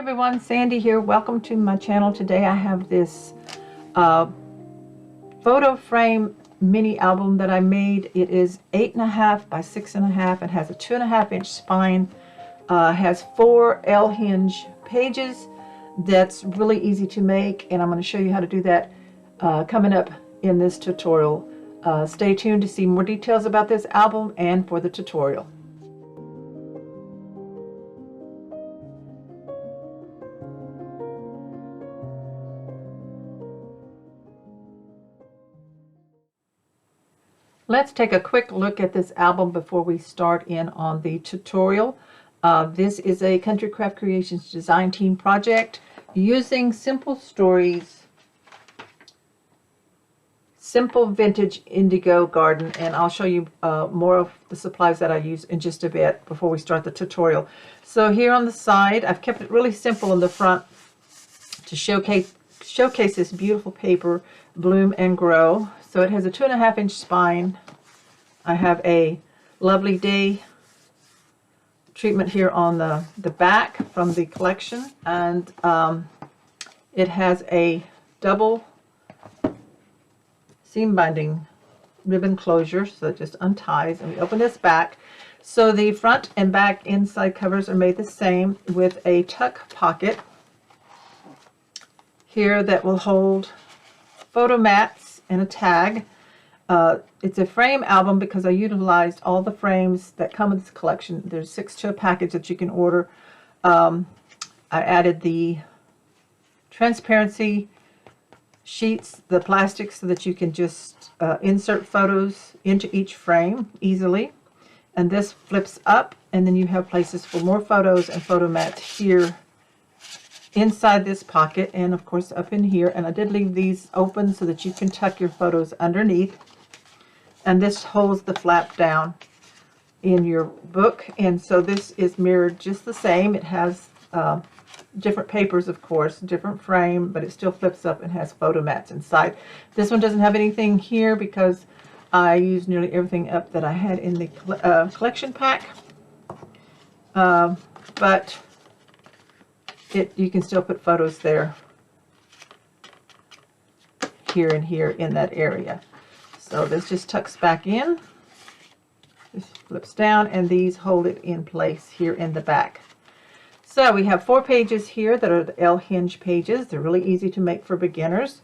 everyone, Sandy here. Welcome to my channel. Today I have this photo frame mini album that I made. It is 8.5 by 6.5. It has a 2.5-inch spine, has 4 L hinge pages. That's really easy to make, and I'm going to show you how to do that coming up in this tutorial. Stay tuned to see more details about this album and for the tutorial. Let's take a quick look at this album before we start in on the tutorial. This is a Country Craft Creations design team project using Simple Stories, Simple Vintage Indigo Garden, and I'll show you more of the supplies that I use in just a bit before we start the tutorial. So here on the side, I've kept it really simple in the front to showcase this beautiful paper, Bloom and Grow. So it has a 2.5-inch spine. I have a Lovely Day treatment here on the back from the collection, and it has a double seam binding ribbon closure, so it just unties, and we open this back. So the front and back inside covers are made the same with a tuck pocket here that will hold photo mats and a tag. It's a frame album because I utilized all the frames that come with this collection. There's 6 to a package that you can order. I added the transparency sheets, the plastic, so that you can just insert photos into each frame easily. And this flips up, and then you have places for more photos and photo mats here inside this pocket, and of course up in here. And I did leave these open so that you can tuck your photos underneath, and this holds the flap down in your book. And so this is mirrored just the same. It has different papers, of course, different frame, but it still flips up and has photo mats inside. This one doesn't have anything here because I used nearly everything up that I had in the collection pack, but you can still put photos there, here and here in that area. So this just tucks back in, this flips down, and these hold it in place here in the back. So we have 4 pages here that are the L hinge pages. They're really easy to make for beginners.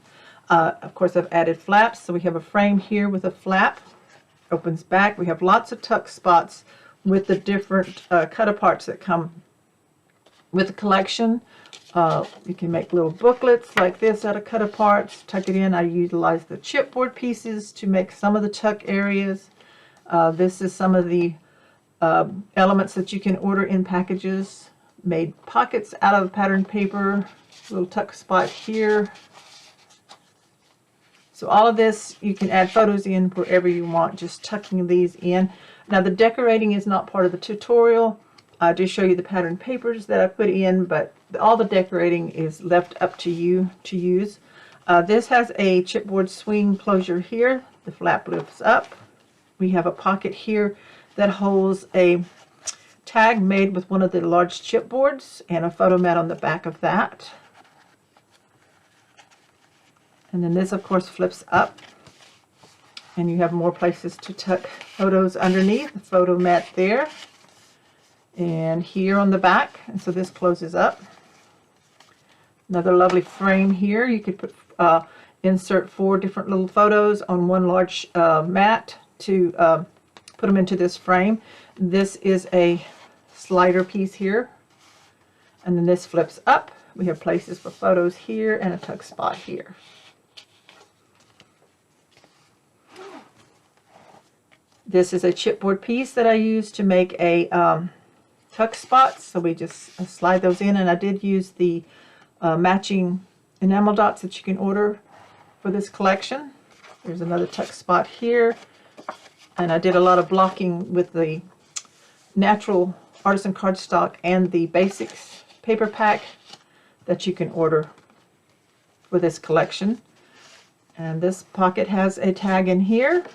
Of course, I've added flaps, so we have a frame here with a flap, opens back. We have lots of tuck spots with the different cut-aparts that come with the collection. You can make little booklets like this out of cut-aparts, tuck it in. I utilize the chipboard pieces to make some of the tuck areas. This is some of the elements that you can order in packages. Made pockets out of patterned paper, little tuck spot here. So all of this, you can add photos in wherever you want, just tucking these in. Now the decorating is not part of the tutorial. I just show you the patterned papers that I put in, but all the decorating is left up to you to use. This has a chipboard swing closure here. The flap lifts up. We have a pocket here that holds a tag made with one of the large chipboards and a photo mat on the back of that. And then this, of course, flips up, and you have more places to tuck photos underneath. The photo mat there, and here on the back. And so this closes up. Another lovely frame here. You could put insert 4 different little photos on one large mat to put them into this frame. This is a slider piece here, and then this flips up. We have places for photos here and a tuck spot here. This is a chipboard piece that I used to make a tuck spots, so we just slide those in, and I did use the matching enamel dots that you can order for this collection. There's another tuck spot here, and I did a lot of blocking with the natural artisan cardstock and the basics paper pack that you can order for this collection. And this pocket has a tag in here,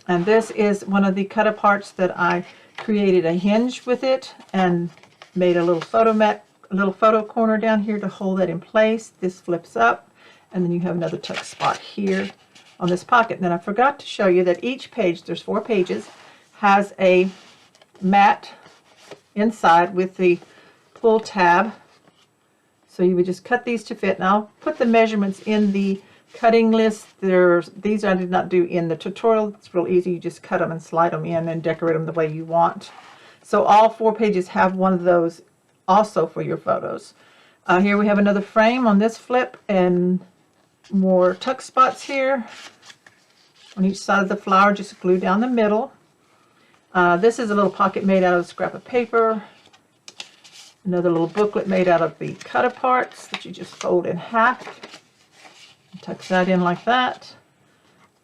and this is one of the cut aparts that I created a hinge with it, and made a little photo mat, a little photo corner down here to hold that in place. This flips up, and then you have another tuck spot here on this pocket. And then I forgot to show you that each page, there's 4 pages, has a mat inside with the pull tab. So you would just cut these to fit. And I'll put the measurements in the cutting list. These I did not do in the tutorial. It's real easy. You just cut them and slide them in and decorate them the way you want. So all 4 pages have one of those also for your photos. Here we have another frame on this flip and more tuck spots here on each side of the flower, just glue down the middle. This is a little pocket made out of a scrap of paper. Another little booklet made out of the cut aparts that you just fold in half. Tuck that in like that.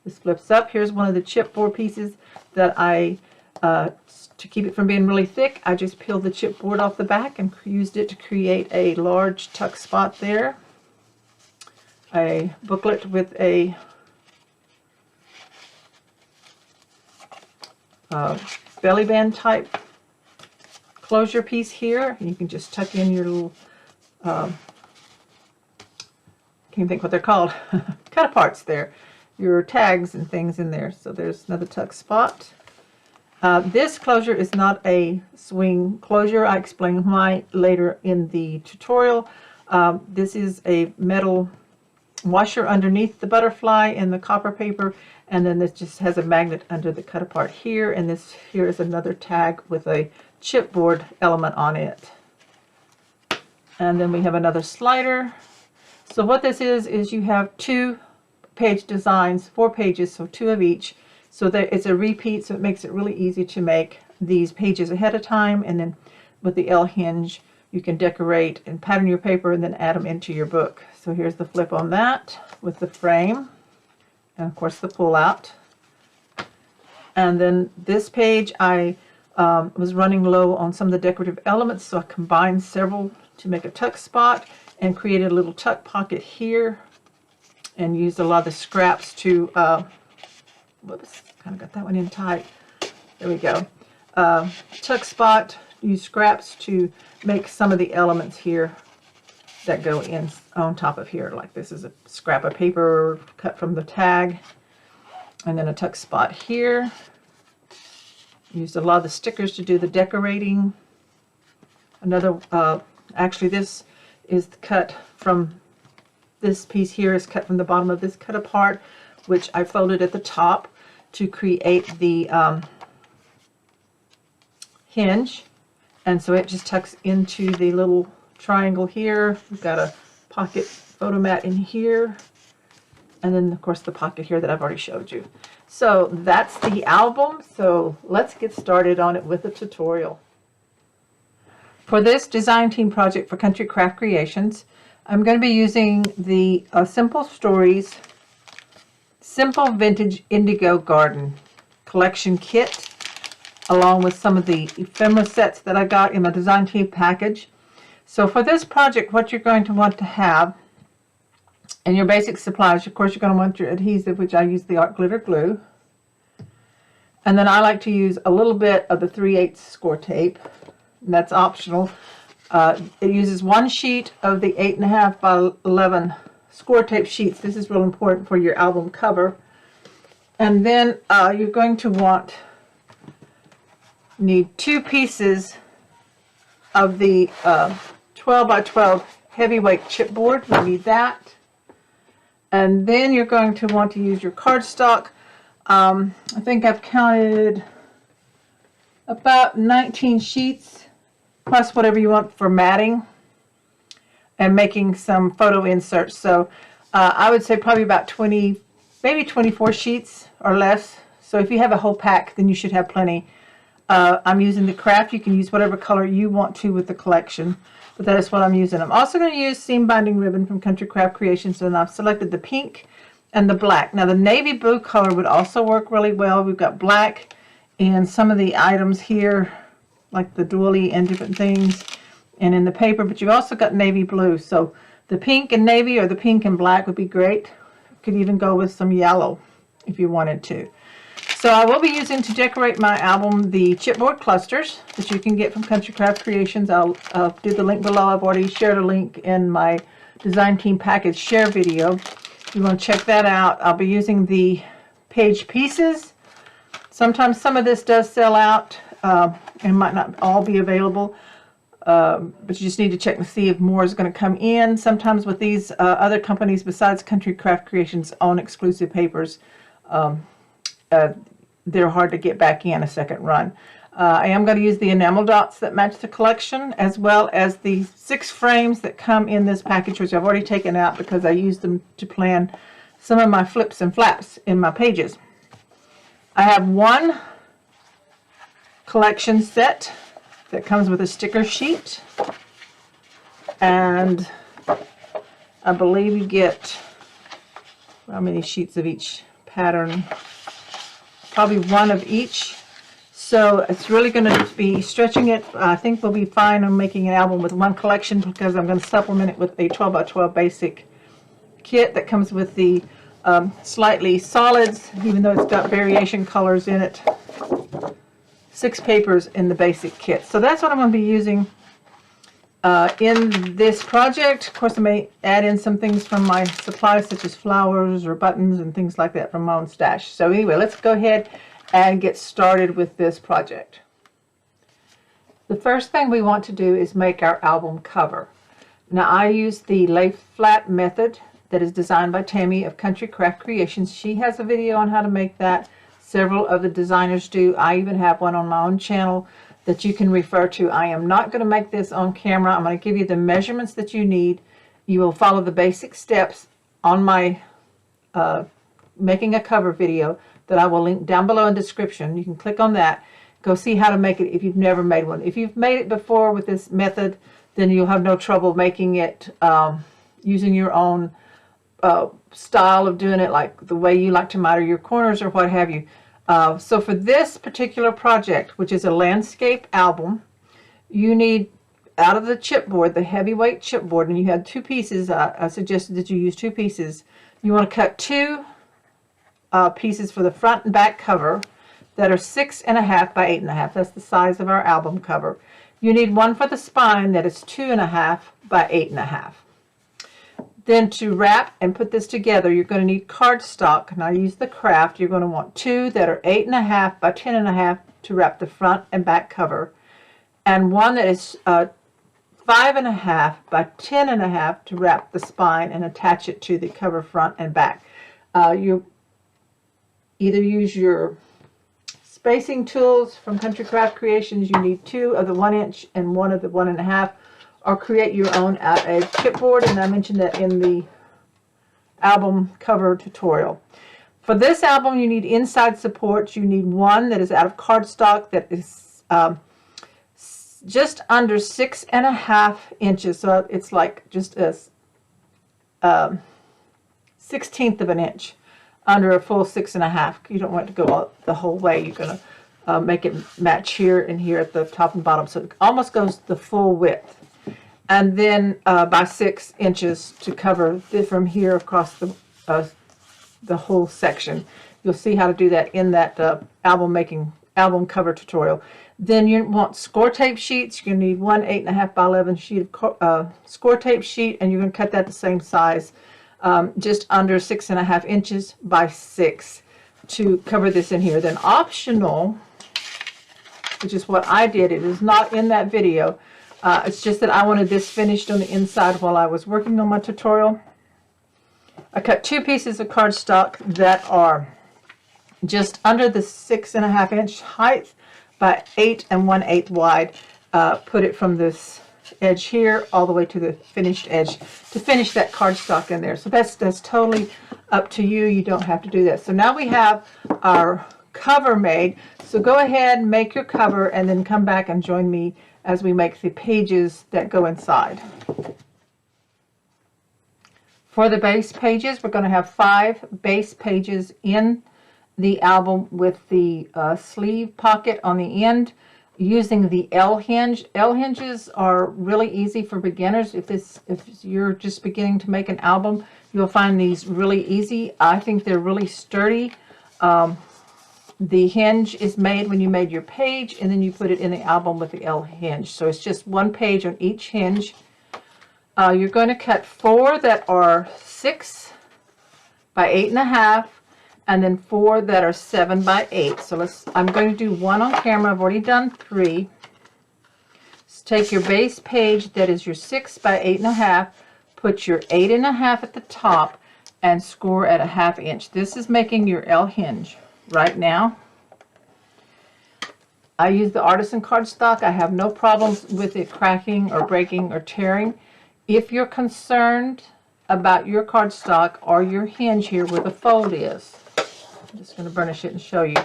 This flips up. Here's one of the chipboard pieces that I, to keep it from being really thick, I just peeled the chipboard off the back and used it to create a large tuck spot there. A booklet with a belly band type closure piece here. You can just tuck in your little, can't think what they're called, cut aparts there, your tags and things in there. So there's another tuck spot. This closure is not a swing closure. I explain why later in the tutorial. This is a metal washer underneath the butterfly and the copper paper, and then this just has a magnet under the cut apart here, and this here is another tag with a chipboard element on it. And then we have another slider. So what this is you have 2 page designs, 4 pages, so 2 of each. So that it's a repeat, so it makes it really easy to make these pages ahead of time, and then with the L hinge you can decorate and pattern your paper and then add them into your book. So here's the flip on that with the frame and of course the pull out. And then this page I was running low on some of the decorative elements, so I combined several to make a tuck spot and created a little tuck pocket here and used a lot of the scraps to whoops, kind of got that one in tight. There we go. Tuck spot, use scraps to make some of the elements here that go in on top of here. Like this is a scrap of paper cut from the tag, and then a tuck spot here. Used a lot of the stickers to do the decorating. Another, actually this is cut from, this piece here is cut from the bottom of this cut apart, which I folded at the top to create the hinge. And so it just tucks into the little triangle here. We've got a pocket photo mat in here. And then of course the pocket here that I've already showed you. So that's the album. So let's get started on it with a tutorial. For this design team project for Country Craft Creations, I'm going to be using the Simple Stories Simple Vintage Indigo Garden collection kit, along with some of the ephemera sets that I got in my design team package. So for this project, what you're going to want to have, and your basic supplies, of course you're going to want your adhesive, which I use the art glitter glue. And then I like to use a little bit of the 3/8 score tape. And that's optional. It uses 1 sheet of the 8.5 by 11 score tape sheets. This is real important for your album cover. And then you're going to need 2 pieces of the 12 by 12 heavyweight chipboard. We need that. And then you're going to want to use your cardstock. I think I've counted about 19 sheets, plus whatever you want for matting and making some photo inserts. So I would say probably about 20, maybe 24 sheets or less. So if you have a whole pack, then you should have plenty. I'm using the craft. You can use whatever color you want to with the collection, but that is what I'm using. I'm also going to use seam binding ribbon from Country Craft Creations, and I've selected the pink and the black. Now the navy blue color would also work really well. We've got black and some of the items here, like the doily and different things, and in the paper, but you've also got navy blue. So the pink and navy or the pink and black would be great. You could even go with some yellow if you wanted to. So I will be using to decorate my album the chipboard clusters that you can get from Country Craft Creations. I'll do the link below. I've already shared a link in my Design Team Package share video. If you want to check that out, I'll be using the page pieces. Sometimes some of this does sell out and might not all be available, but you just need to check and see if more is going to come in. Sometimes with these other companies besides Country Craft Creations' own exclusive papers, they're hard to get back in a second run. I am going to use the enamel dots that match the collection, as well as the 6 frames that come in this package, which I've already taken out because I used them to plan some of my flips and flaps in my pages. I have one collection set that comes with a sticker sheet, and I believe you get, how many sheets of each pattern? Probably one of each. So it's really going to be stretching it. I think we'll be fine on making an album with one collection, because I'm going to supplement it with a 12 by 12 basic kit that comes with the slightly solids, even though it's got variation colors in it. 6 papers in the basic kit. So that's what I'm going to be using in this project. Of course, I may add in some things from my supplies, such as flowers or buttons and things like that from my own stash. So anyway, let's go ahead and get started with this project. The first thing we want to do is make our album cover. Now, I use the lay flat method that is designed by Tammy of Country Craft Creations. She has a video on how to make that. Several of the designers do. I even have one on my own channel that you can refer to. I am not going to make this on camera. I'm going to give you the measurements that you need. You will follow the basic steps on my making a cover video that I will link down below in the description. You can click on that. Go see how to make it if you've never made one. If you've made it before with this method, then you'll have no trouble making it using your own style of doing it, like the way you like to miter your corners or what have you. So for this particular project, which is a landscape album, you need, out of the chipboard, the heavyweight chipboard, and you had 2 pieces. I suggested that you use 2 pieces. You want to cut 2 pieces for the front and back cover that are 6.5 by 8.5. That's the size of our album cover. You need one for the spine that is 2.5 by 8.5. Then to wrap and put this together, you're going to need cardstock. Now, I use the craft. You're going to want 2 that are 8.5 by 10.5 to wrap the front and back cover, and one that is 5.5 by 10.5 to wrap the spine and attach it to the cover front and back. You either use your spacing tools from Country Craft Creations. You need 2 of the 1 inch and 1 of the 1.5. Or create your own at a chipboard, and I mentioned that in the album cover tutorial. For this album, you need inside supports. You need one that is out of cardstock that is just under 6.5 inches. So it's like just a 1/16 of an inch under a full 6.5. You don't want it to go the whole way. You're going to make it match here and here at the top and bottom, so it almost goes the full width. And then by 6 inches to cover from here across the whole section. You'll see how to do that in that album cover tutorial. Then you want score tape sheets. You're going to need one 8.5 by 11 sheet of score tape sheet, and you're going to cut that the same size, just under 6.5 inches by 6 to cover this in here. Then optional, which is what I did, it is not in that video. It's just that I wanted this finished on the inside while I was working on my tutorial. I cut 2 pieces of cardstock that are just under the 6.5 inch height by 8 1/8 wide. Put it from this edge here all the way to the finished edge to finish that cardstock in there. So that's totally up to you. You don't have to do that. So now we have our cover made. So go ahead and make your cover and then come back and join me as we make the pages that go inside. For the base pages, we're going to have 5 base pages in the album with the sleeve pocket on the end using the L hinge. L hinges are really easy for beginners. If you're just beginning to make an album, you'll find these really easy. I think they're really sturdy. The hinge is made when you made your page, and then you put it in the album with the L hinge. So it's just one page on each hinge. You're going to cut 4 that are 6 by 8.5, and then 4 that are 7 by 8. So I'm going to do 1 on camera. I've already done 3. So take your base page that is your 6 by 8.5, put your 8.5 at the top, and score at 1/2 inch. This is making your L hinge right now. I use the artisan cardstock. I have no problems with it cracking or breaking or tearing. If you're concerned about your cardstock or your hinge here where the fold is, I'm just going to burnish it and show you.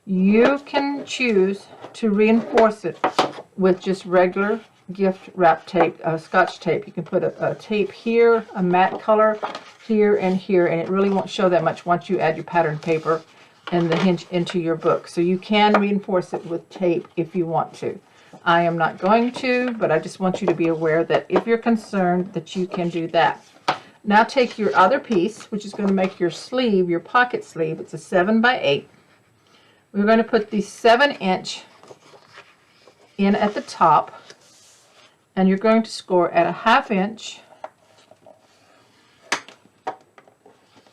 You can choose to reinforce it with just regular gift wrap tape, Scotch tape. You can put a tape here, a matte color here and here, and it really won't show that much once you add your pattern paper and the hinge into your book. So you can reinforce it with tape if you want to. I am not going to, but I just want you to be aware that if you're concerned that you can do that. Now take your other piece, which is going to make your sleeve, your pocket sleeve. It's a 7 by 8. We're going to put the 7-inch in at the top, and you're going to score at 1/2 inch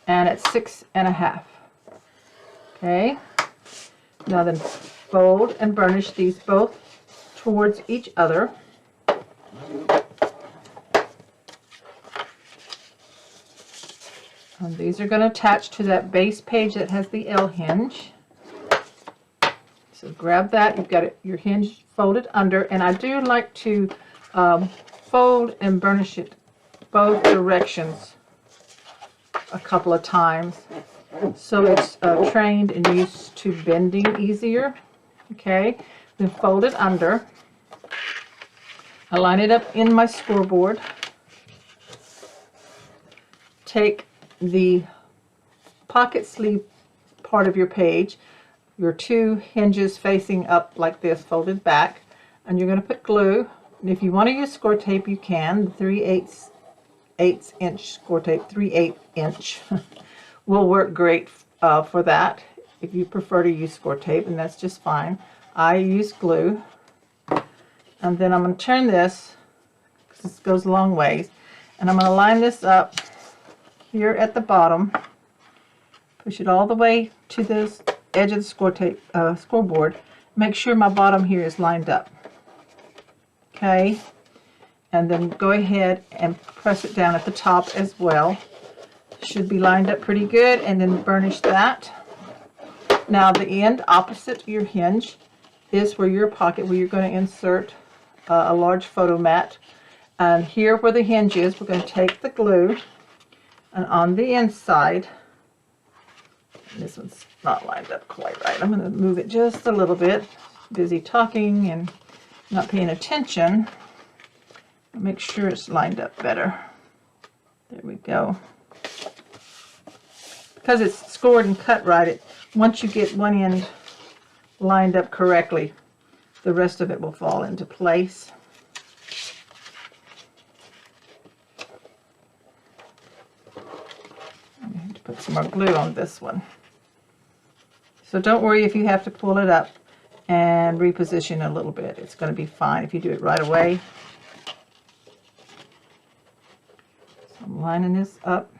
and at 6.5. Okay, now then fold and burnish these both towards each other. And these are going to attach to that base page that has the L hinge. So grab that, you've got your hinge folded under, and I do like to fold and burnish it both directions a couple of times, so it's trained and used to bending easier. Okay, then fold it under. I line it up in my scoreboard. Take the pocket sleeve part of your page, your 2 hinges facing up like this, folded back, and you're going to put glue. And if you want to use score tape, you can. The 3/8 inch score tape, 3/8 inch will work great for that if you prefer to use score tape, and that's just fine. I use glue. And then I'm going to turn this, because this goes a long ways, and I'm going to line this up here at the bottom, push it all the way to this edge of the scoreboard. Make sure my bottom here is lined up. Okay, and then go ahead and press it down at the top as well. Should be lined up pretty good, and then burnish that. Now the end opposite your hinge is where your pocket, where you're going to insert a large photo mat. And here where the hinge is, we're going to take the glue, and on the inside, this one's not lined up quite right. I'm going to move it just a little bit. Busy talking and not paying attention. Make sure it's lined up better. There we go. Because it's scored and cut right, once you get one end lined up correctly, the rest of it will fall into place. I'm going to put some more glue on this one. So don't worry if you have to pull it up and reposition a little bit. It's going to be fine if you do it right away. So I'm lining this up.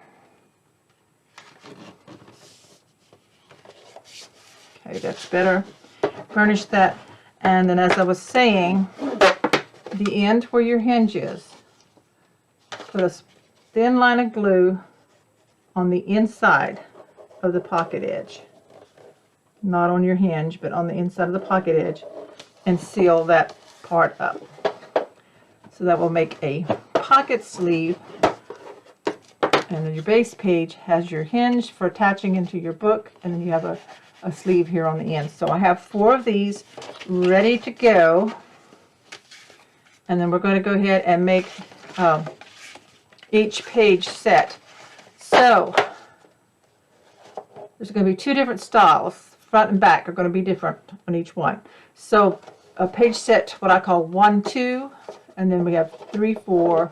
Okay, that's better. Burnish that, and then as I was saying, the end where your hinge is, put a thin line of glue on the inside of the pocket edge. Not on your hinge, but on the inside of the pocket edge, and seal that part up. So that will make a pocket sleeve, and then your base page has your hinge for attaching into your book, and then you have a sleeve here on the end. So I have 4 of these ready to go, and then we're going to go ahead and make each page set. So there's going to be 2 different styles. Front and back are going to be different on each one. So a page set, what I call 1, 2, and then we have 3, 4,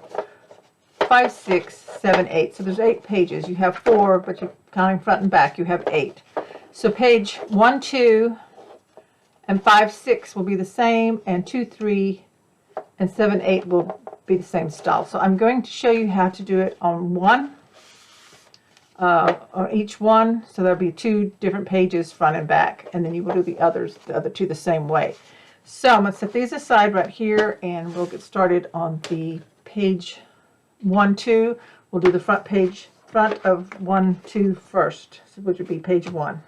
5, 6, 7, 8. So there's 8 pages. You have 4, but you're counting front and back, you have 8. So page 1, 2, and 5, 6 will be the same, and 2, 3, and 7, 8 will be the same style. So I'm going to show you how to do it on on each one. So there'll be 2 different pages, front and back, and then you will do the other 2 the same way. So I'm going to set these aside right here, and we'll get started on the page 1, 2. We'll do the front of 1, 2 first, which would be page 1.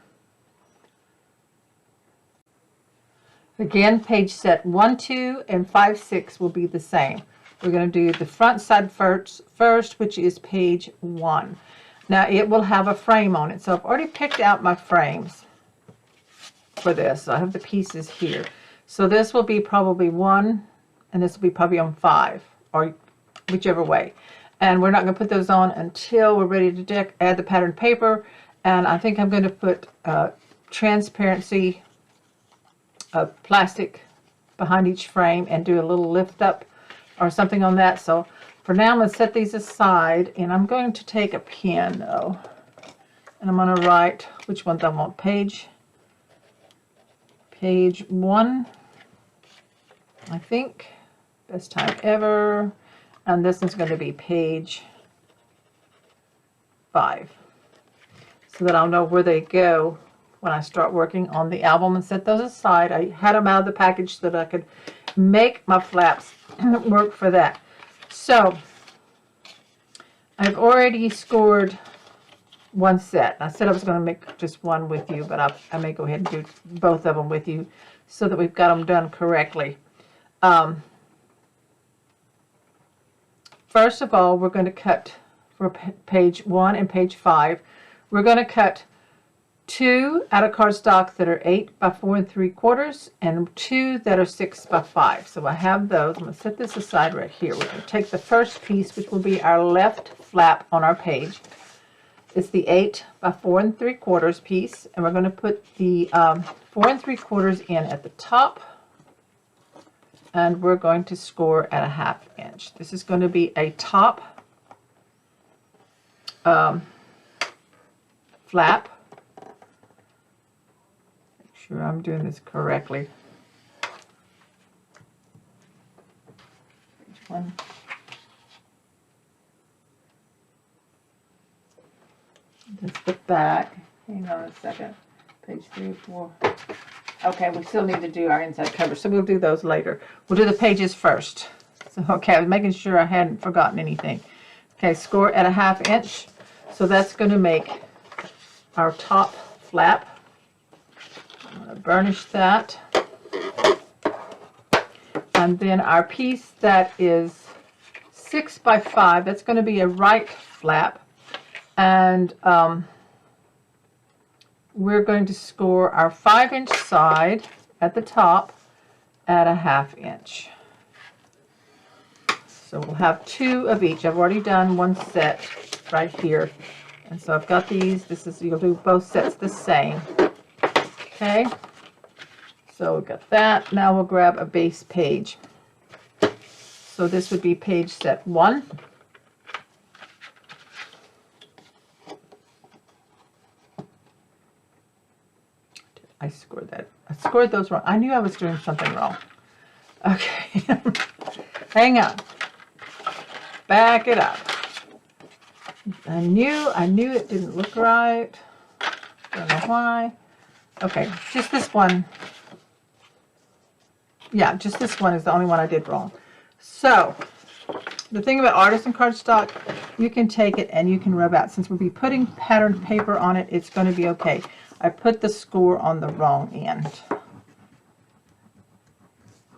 Again, page set 1, 2, and 5, 6 will be the same. We're going to do the front side first, which is page 1. Now it will have a frame on it. So I've already picked out my frames for this. So I have the pieces here. So this will be probably 1, and this will be probably on 5, or whichever way. And we're not going to put those on until we're ready to add the pattern paper. And I think I'm going to put transparency plastic behind each frame and do a little lift up or something on that. So for now I'm going to set these aside, and I'm going to take a pen though, and I'm going to write which ones I want. Page 1, I think, best time ever, and this is going to be page 5, so that I'll know where they go when I start working on the album, and set those aside. I had them out of the package so that I could make my flaps work for that. So I've already scored one set. I said I was going to make just one with you, but I may go ahead and do both of them with you so that we've got them done correctly. First of all, we're going to cut for page 1 and page 5. We're going to cut 2 out of cardstock that are 8 by 4 3/4, and 2 that are 6 by 5. So I have those. I'm going to set this aside right here. We're going to take the first piece, which will be our left flap on our page. It's the 8 by 4 3/4 piece, and we're going to put the 4 3/4 in at the top, and we're going to score at a 1/2 inch. This is going to be a top flap. Sure I'm doing this correctly. Page 1. That's the back. Hang on a second. Page 3 and 4. Okay, we still need to do our inside cover, so we'll do those later. We'll do the pages first. So, okay, I was making sure I hadn't forgotten anything. Okay, score at a 1/2 inch. So that's going to make our top flap. I'm going to burnish that, and then our piece that is 6 by 5, that's going to be a right flap, and we're going to score our 5-inch side at the top at a 1/2 inch. So we'll have 2 of each. I've already done one set right here, and so I've got these. This is, you'll do both sets the same. Okay, so we've got that. Now we'll grab a base page. So this would be page set 1. I scored those wrong. I knew I was doing something wrong. Okay, hang on. Back it up. I knew it didn't look right. Don't know why. Okay, just this one. Yeah, just this one is the only one I did wrong. So, the thing about artisan cardstock, you can take it and you can rub out. Since we'll be putting patterned paper on it, it's going to be okay. I put the score on the wrong end.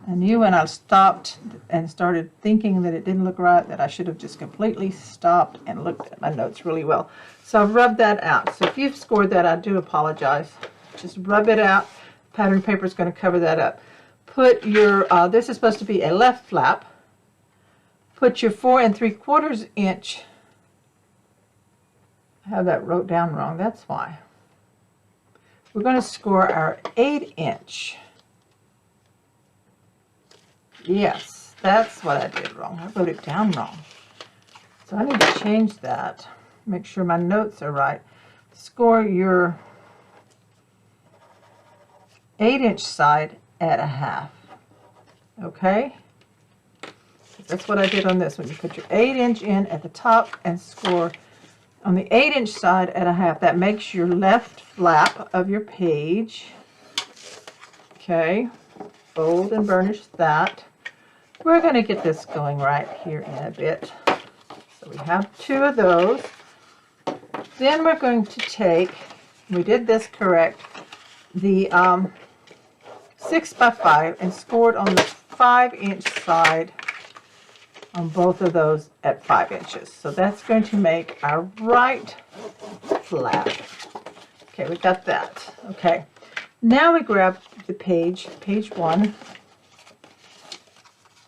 I knew when I stopped and started thinking that it didn't look right, that I should have just completely stopped and looked at my notes really well. So I've rubbed that out. So if you've scored that, I do apologize. Just rub it out. Pattern paper is going to cover that up. Put your, this is supposed to be a left flap. Put your 4 3/4 inch. I have that wrote down wrong, that's why. We're going to score our 8-inch. Yes, that's what I did wrong. I wrote it down wrong. So I need to change that. Make sure my notes are right. Score your 8-inch side at 1/2. Okay? That's what I did on this one. You put your 8-inch in at the top and score on the 8-inch side at 1/2. That makes your left flap of your page. Okay, fold and burnish that. We're going to get this going right here in a bit. So we have 2 of those. Then we're going to take, we did this correct, the 6x5 and scored on the 5-inch side on both of those at 5 inches. So that's going to make our right flap. Okay, we got that. Okay, now we grab the page 1,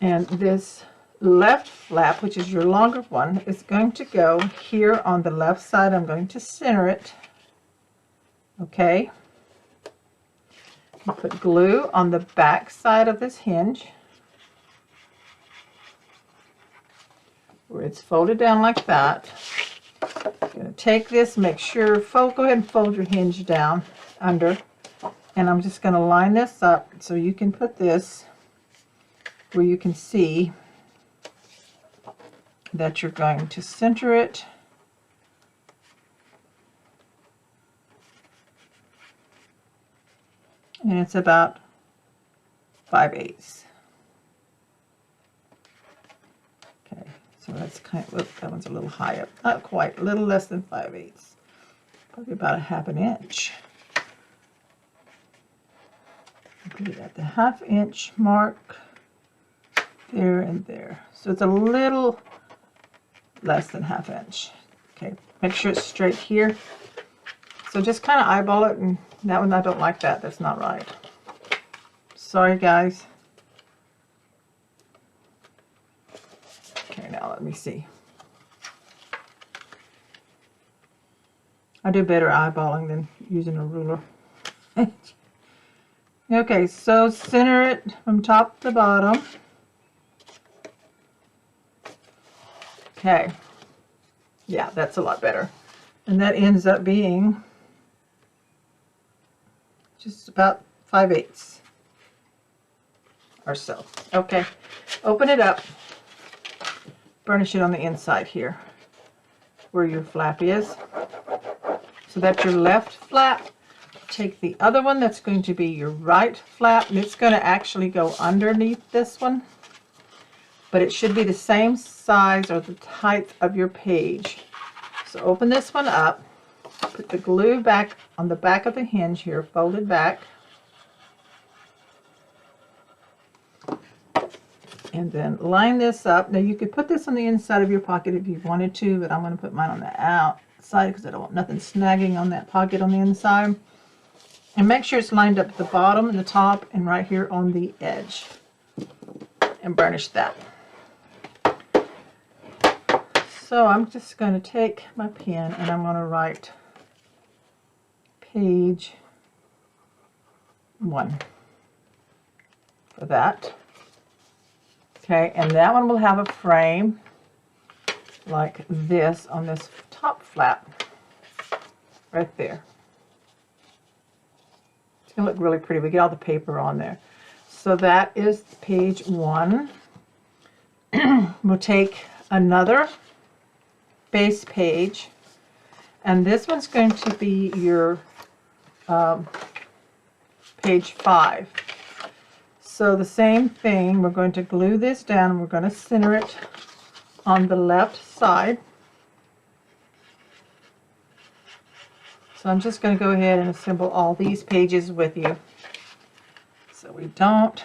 and this left flap, which is your longer one, is going to go here on the left side. I'm going to center it. Okay. You put glue on the back side of this hinge where it's folded down like that. I'm going to take this, make sure, go ahead and fold your hinge down under, and I'm just going to line this up so you can put this where you can see that you're going to center it. And it's about 5/8. Okay, so that's kind of, look, that one's a little high up. Not quite, a little less than 5/8. Probably about 1/2 inch. Put it at the 1/2 inch mark. There and there. So it's a little less than 1/2 inch. Okay, make sure it's straight here. So just kind of eyeball it, and that one I don't like that. That's not right. Sorry, guys. Okay, now let me see. I do better eyeballing than using a ruler. Okay, so center it from top to bottom. Okay, yeah, that's a lot better. And that ends up being just about 5/8 or so. Okay, open it up, burnish it on the inside here where your flap is. So that's your left flap. Take the other one that's going to be your right flap, and it's going to actually go underneath this one, but it should be the same size or the height of your page. So open this one up, put the glue back on the back of the hinge here, folded back, and then line this up. Now you could put this on the inside of your pocket if you wanted to, but I'm going to put mine on the outside because I don't want nothing snagging on that pocket on the inside. And make sure it's lined up at the bottom and the top and right here on the edge, and burnish that. So I'm just going to take my pen and I'm going to write page 1 for that. Okay, and that one will have a frame like this on this top flap right there. It's going to look really pretty. We get all the paper on there. So that is page 1. We'll take another base page, and this one's going to be your page 5. So the same thing, we're going to glue this down and we're going to center it on the left side. So I'm just going to go ahead and assemble all these pages with you so we don't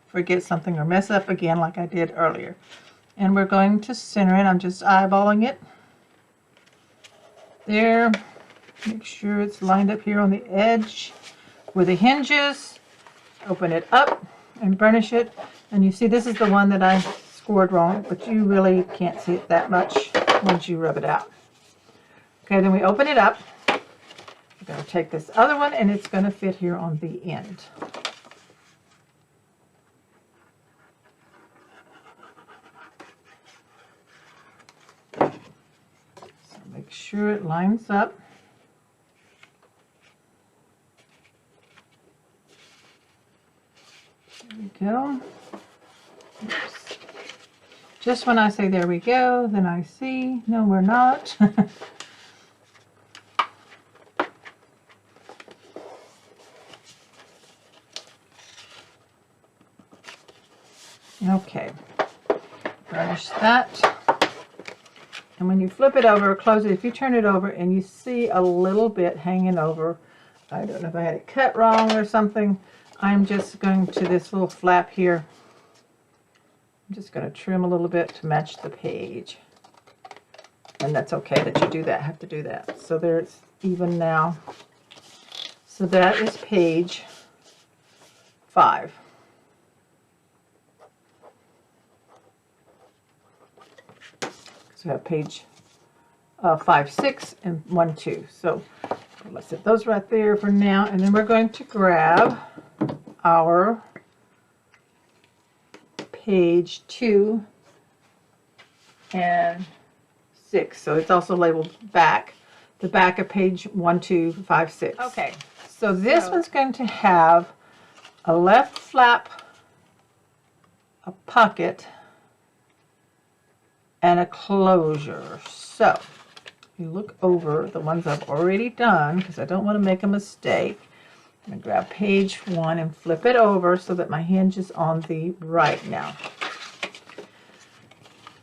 forget something or mess up again like I did earlier. And we're going to center it. I'm just eyeballing it. There. Make sure it's lined up here on the edge with the hinges. Open it up and burnish it. And you see this is the one that I scored wrong, but you really can't see it that much once you rub it out. Okay, then we open it up. We're going to take this other one and it's going to fit here on the end. So make sure it lines up. go. Oops. Just when I say there we go, then I see, no we're not. Okay, burnish that. And when you flip it over, close it, if you turn it over and you see a little bit hanging over, I don't know if I had it cut wrong or something, I'm just going to this little flap here. I'm just going to trim a little bit to match the page. And that's okay that you do that, have to do that. So there it's even now. So that is page 5. So we have page 5, 6, and 1, 2. So let's set those right there for now, and then we're going to grab our page 2 and 6. So it's also labeled back, the back of page 1, 2, 5, 6. Okay, so this one's going to have a left flap, a pocket, and a closure. So you look over the ones I've already done because I don't want to make a mistake. I'm going to grab page 1 and flip it over so that my hinge is on the right now.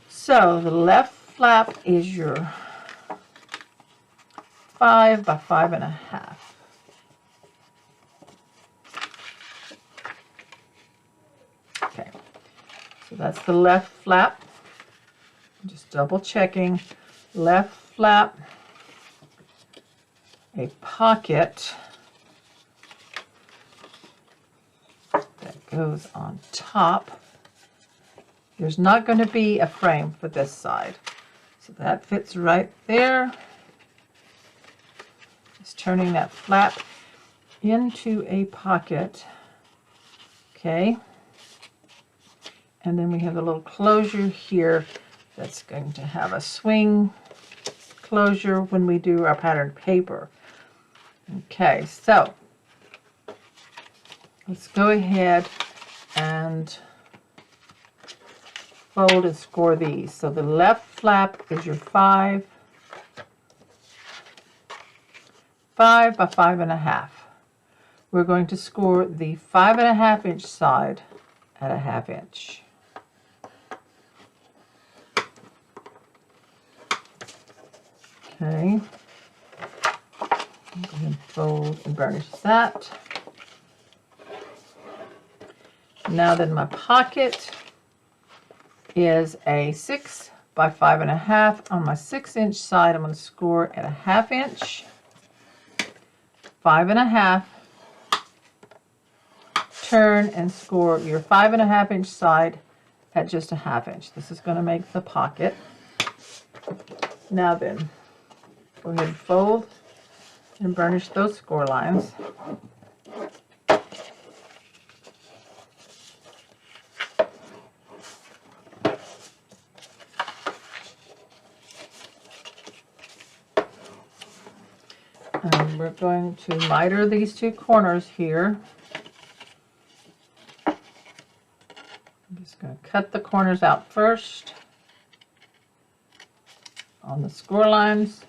So the left flap is your 5 by 5.5. Okay, so that's the left flap. Just double checking. Left flap, a pocket that goes on top. There's not going to be a frame for this side, so that fits right there. Just turning that flap into a pocket. Okay, and then we have the little closure here that's going to have a swing closure when we do our patterned paper. Okay, so let's go ahead and fold and score these. So the left flap is your 5 by 5.5. We're going to score the 5.5 inch side at a 1/2 inch. Okay, go ahead and fold and burnish that. Now then, my pocket is a 6 by 5.5. On my 6 inch side, I'm going to score at a 1/2 inch, 5.5, turn and score your 5.5 inch side at just a 1/2 inch. This is going to make the pocket. Now then, go ahead and fold and burnish those score lines. And we're going to miter these 2 corners here. I'm just going to cut the corners out first on the score lines.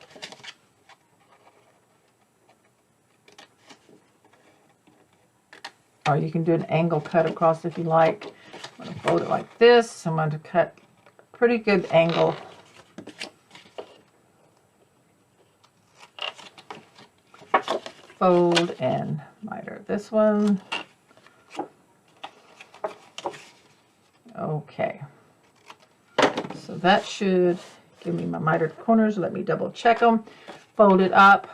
Or you can do an angle cut across if you like. I'm going to fold it like this. I'm going to cut a pretty good angle. Fold and miter this one. Okay. So that should give me my mitered corners. Let me double check them. Fold it up.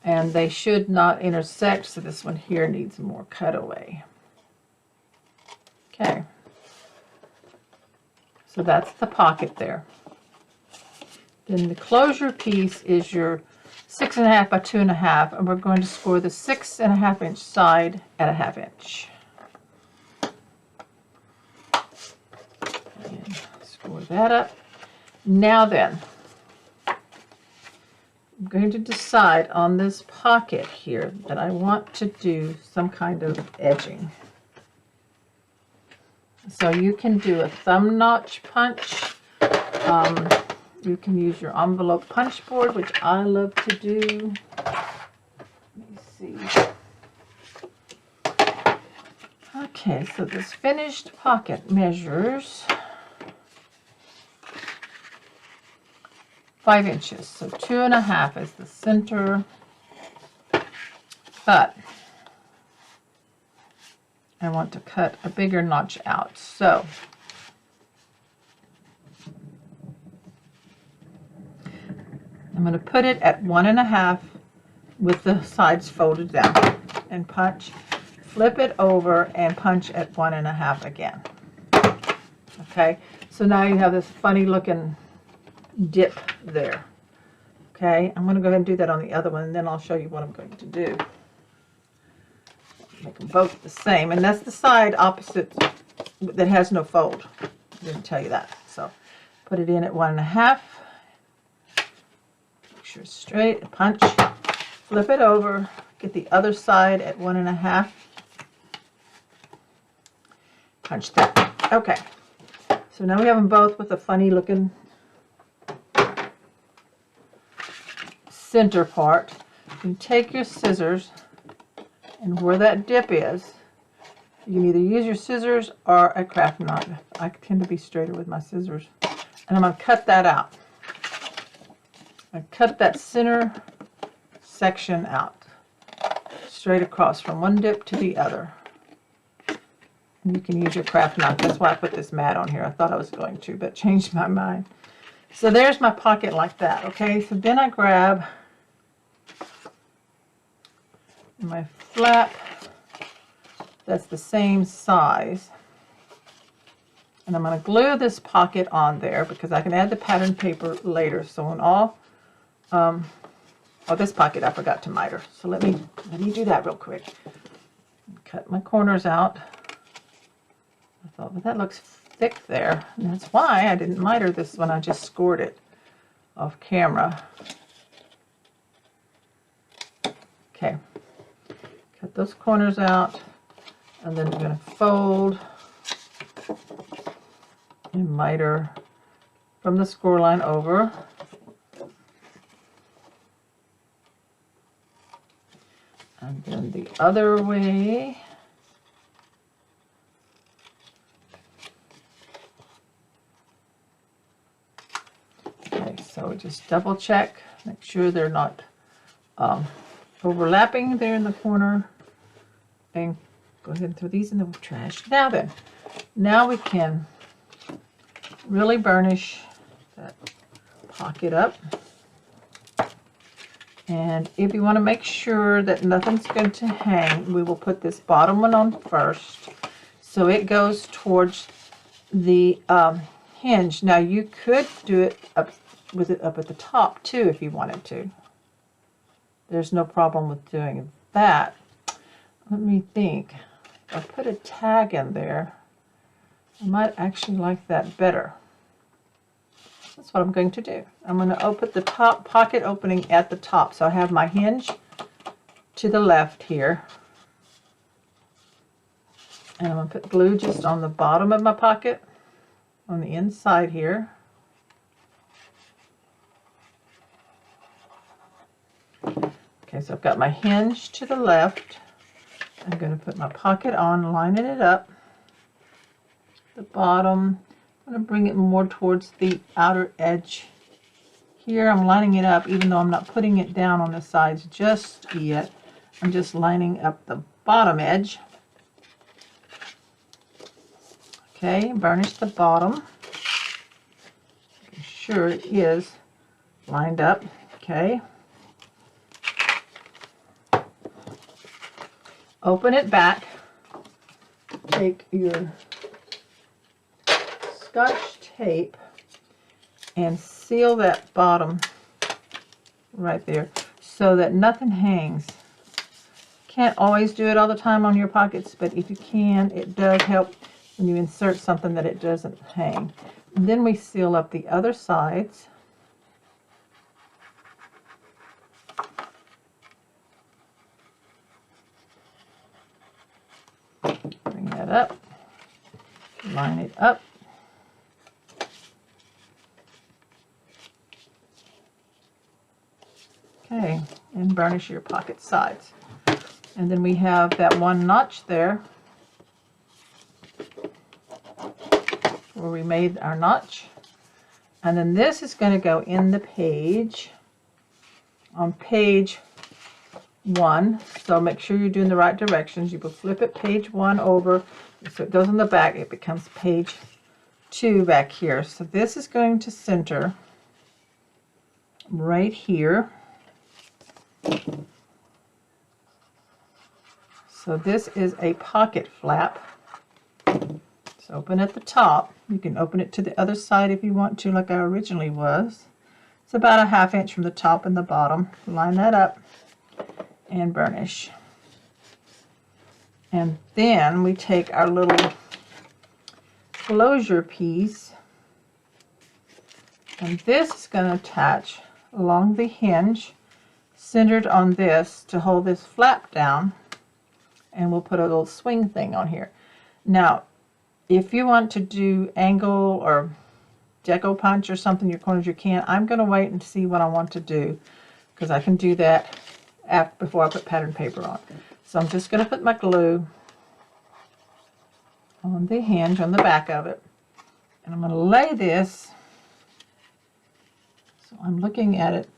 And they should not intersect, so this one here needs more cutaway. Okay. So that's the pocket there. Then the closure piece is your 6.5 by 2.5, and we're going to score the 6.5 inch side at a 1/2 inch. And score that up. Now then, I'm going to decide on this pocket here that I want to do some kind of edging. So you can do a thumb notch punch. You can use your envelope punch board, which I love to do. Let me see. Okay, so this finished pocket measures 5 inches. So 2.5 is the center. But I want to cut a bigger notch out. So I'm going to put it at 1.5 with the sides folded down and punch. Flip it over and punch at 1.5 again. Okay, so now you have this funny looking dip there. Okay, I'm going to go ahead and do that on the other one, and then I'll show you what I'm going to do. Make them both the same, and that's the side opposite that has no fold. I didn't tell you that. So put it in at 1.5. Make sure it's straight. Punch. Flip it over. Get the other side at 1.5. Punch that. Okay. So now we have them both with a funny looking center part. You can take your scissors, and where that dip is, you can either use your scissors or a craft knife. I tend to be straighter with my scissors. And I'm going to cut that out. I cut that center section out, straight across from one dip to the other. And you can use your craft knife. That's why I put this mat on here. I thought I was going to, but changed my mind. So there's my pocket like that. Okay, so then I grab my flap that's the same size, and I'm going to glue this pocket on there because I can add the pattern paper later. So on all this pocket I forgot to miter, so let me do that real quick. Cut my corners out. I thought, well, that looks thick there, and that's why I didn't miter this when I just scored it off camera. Okay, cut those corners out, and then I'm going to fold and miter from the score line over. And then the other way. Okay, so just double check, make sure they're not overlapping there in the corner, and go ahead and throw these in the trash. Now then, now we can really burnish that pocket up. And if you want to make sure that nothing's going to hang, we will put this bottom one on first, so it goes towards the hinge. Now you could do it up with it up at the top too if you wanted to. There's no problem with doing that. Let me think. If I put a tag in there, I might actually like that better. That's what I'm going to do. I'm going to open the top pocket opening at the top. So I have my hinge to the left here. And I'm going to put glue just on the bottom of my pocket, on the inside here. Okay, so I've got my hinge to the left. I'm going to put my pocket on, lining it up. The bottom, I'm going to bring it more towards the outer edge. Here I'm lining it up, even though I'm not putting it down on the sides just yet. I'm just lining up the bottom edge. Okay, burnish the bottom. Make sure it is lined up. Okay. Open it back. Take your Scotch tape and seal that bottom right there so that nothing hangs. Can't always do it all the time on your pockets, but if you can, it does help when you insert something that it doesn't hang. And then we seal up the other sides. Bring that up. line it up. Okay, and burnish your pocket sides. And then we have that one notch there where we made our notch. And then this is going to go in the page on page 1. So make sure you're doing the right directions. You will flip it page 1 over. So it goes on the back. It becomes page 2 back here. So this is going to center right here. So this is a pocket flap. It's open at the top. You can open it to the other side if you want to, like I originally was. It's about a 1/2 inch from the top and the bottom. Line that up and burnish. And then we take our little closure piece, and this is going to attach along the hinge, centered on this to hold this flap down, and we'll put a little swing thing on here. Now, if you want to do angle or deco punch or something your corners, you can. I'm going to wait and see what I want to do, because I can do that before I put pattern paper on. So I'm just going to put my glue on the hinge on the back of it, and I'm going to lay this so I'm looking at it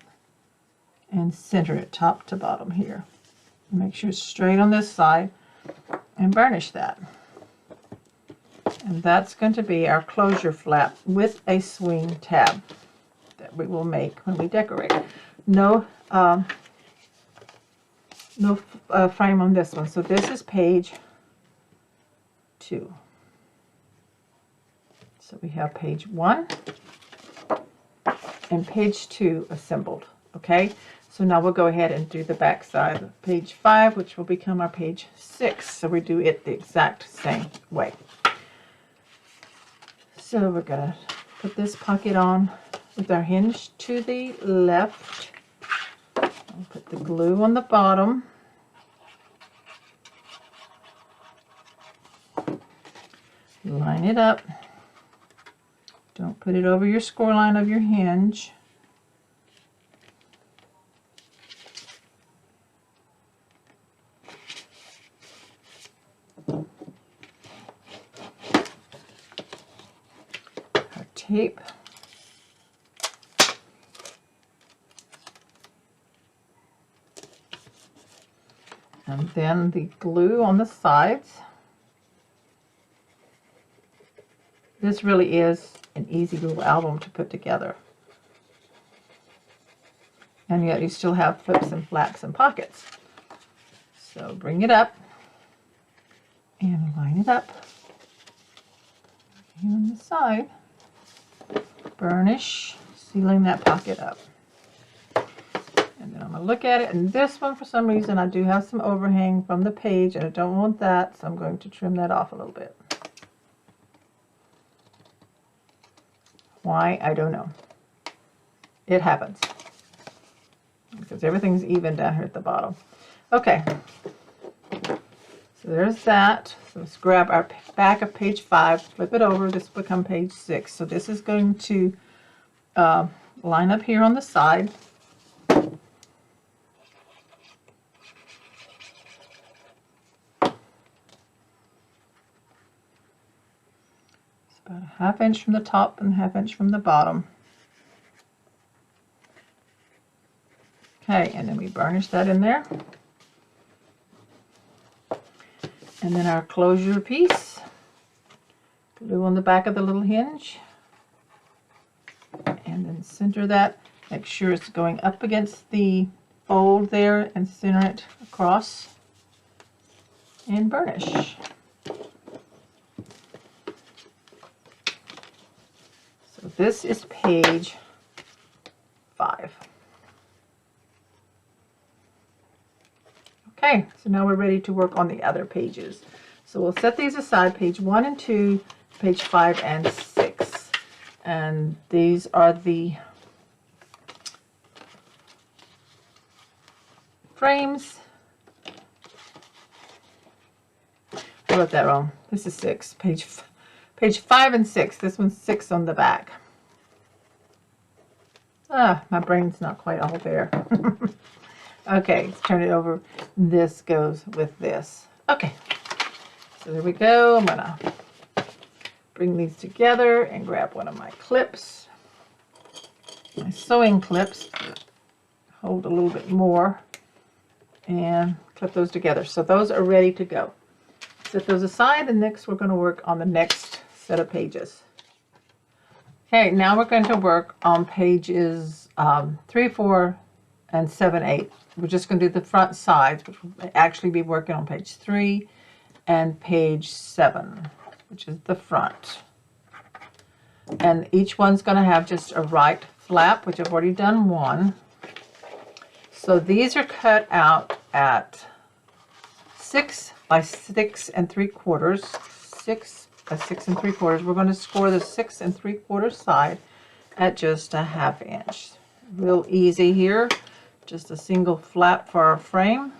and center it top to bottom here. Make sure it's straight on this side and burnish that. And that's going to be our closure flap with a swing tab that we will make when we decorate. No frame on this one. So this is page 2. So we have page 1 and page 2 assembled. Okay, so now we'll go ahead and do the back side of page 5, which will become our page 6. So we do it the exact same way. So we're going to put this pocket on with our hinge to the left. I'll put the glue on the bottom. Line it up. Don't put it over your score line of your hinge. Our tape. And then the glue on the sides. This really is an easy little album to put together. And yet you still have flips and flaps and pockets. So bring it up and line it up here on the side. Burnish, sealing that pocket up. And then I'm going to look at it, and this one, for some reason, I do have some overhang from the page, and I don't want that, so I'm going to trim that off a little bit. Why? I don't know. It happens. Because everything's even down here at the bottom. Okay. So there's that. So let's grab our back of page 5, flip it over. This will become page 6. So this is going to line up here on the side. About a 1/2 inch from the top and 1/2 inch from the bottom. Okay, and then we burnish that in there. And then our closure piece. Glue on the back of the little hinge. And then center that. Make sure it's going up against the fold there and center it across. And burnish. So this is page 5. Okay, so now we're ready to work on the other pages. So we'll set these aside, page 1 and 2, page 5 and 6. And these are the frames. I wrote that wrong. This is 6, page Page 5 and 6. This one's 6 on the back. Ah, my brain's not quite all there. Okay, let's turn it over. This goes with this. Okay, so there we go. I'm gonna bring these together and grab one of my clips, my sewing clips, hold a little bit more, and clip those together. So those are ready to go. Set those aside, and next we're going to work on the next set of pages. Okay, now we're going to work on pages 3, 4, and 7, 8. We're just going to do the front sides, which will actually be working on page 3 and page 7, which is the front. And each one's going to have just a right flap, which I've already done one. So these are cut out at 6 by 6 3/4. 6 by 6 3/4. We're going to score the 6 3/4 side at just a 1/2 inch. Real easy here. Just a single flap for our frame.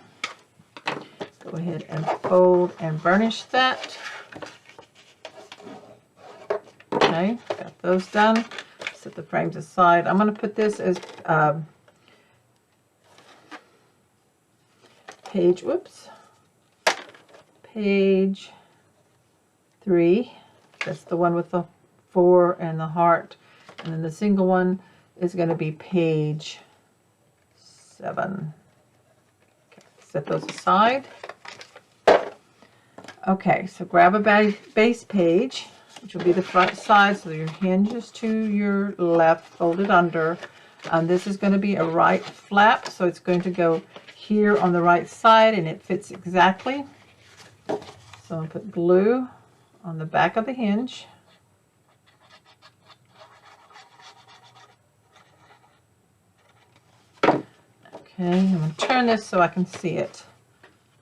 Go ahead and fold and burnish that. Okay, got those done. Set the frames aside. I'm going to put this as page 3. That's the one with the 4 and the heart. And then the single one is going to be page 7. Okay, set those aside. Okay, so grab a base page, which will be the front side, so your hinge is to your left, folded under. This is going to be a right flap, so it's going to go here on the right side, and it fits exactly. So I'm going to put glue on the back of the hinge. Okay, I'm going to turn this so I can see it.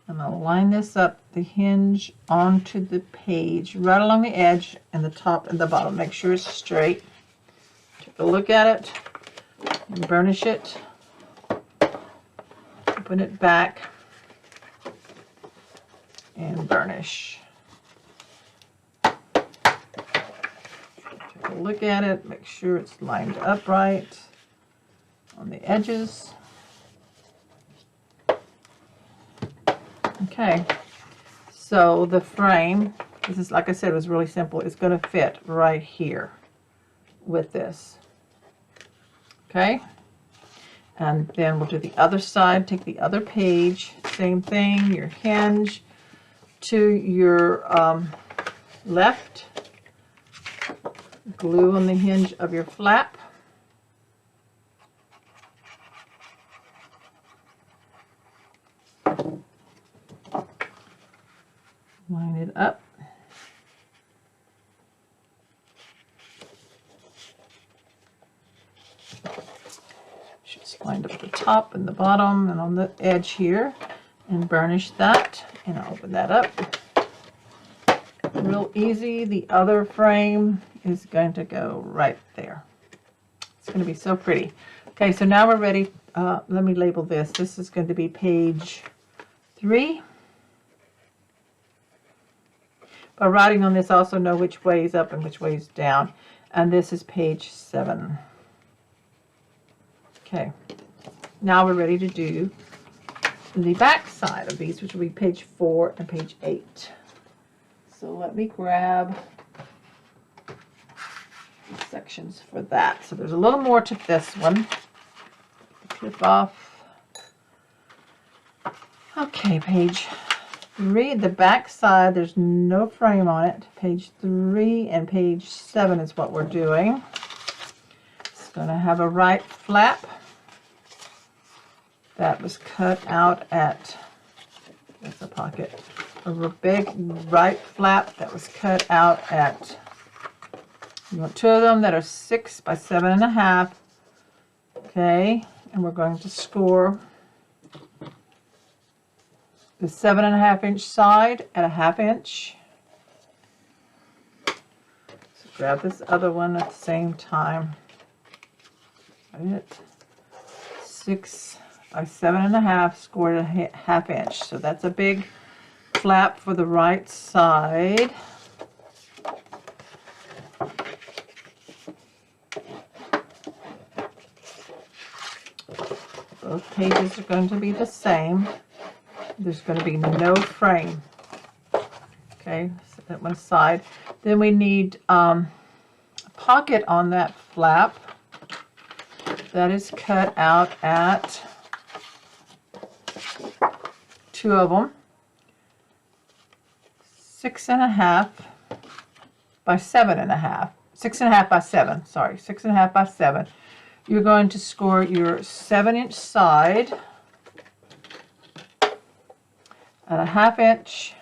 I'm going to line this up, the hinge onto the page, right along the edge and the top and the bottom. Make sure it's straight. Take a look at it and burnish it. Open it back and burnish. Take a look at it, make sure it's lined up right on the edges. Okay, so the frame, this is, like I said, it was really simple. It's going to fit right here with this. Okay, and then we'll do the other side. Take the other page, same thing, your hinge to your left, glue on the hinge of your flap. Line it up. Just lined up at the top and the bottom and on the edge here, and burnish that, and I'll open that up. Real easy. The other frame is going to go right there. It's going to be so pretty. Okay, so now we're ready. Let me label this. This is going to be page 3. By writing on this, also know which way is up and which way is down. And this is page 7. Okay, now we're ready to do the back side of these, which will be page 4 and page 8. So let me grab the sections for that. So there's a little more to this one. Clip off. Okay, page 3, the back side, there's no frame on it. Page 3 and page 7 is what we're doing. It's going to have a right flap that was cut out at, that's a pocket, a big right flap that was cut out at, you want 2 of them that are 6 by 7 1/2. Okay, and we're going to score the 7 1/2 inch side at a 1/2 inch. So grab this other one at the same time. Got it. 6 by 7 1/2, scored a 1/2 inch. So that's a big flap for the right side. Both pages are going to be the same. There's going to be no frame. Okay, set that one aside. Then we need a pocket on that flap. That is cut out at 2 of them. 6.5 by 7.5. 6.5 by 7, sorry, 6.5 by 7. You're going to score your 7-inch side at a 1/2 inch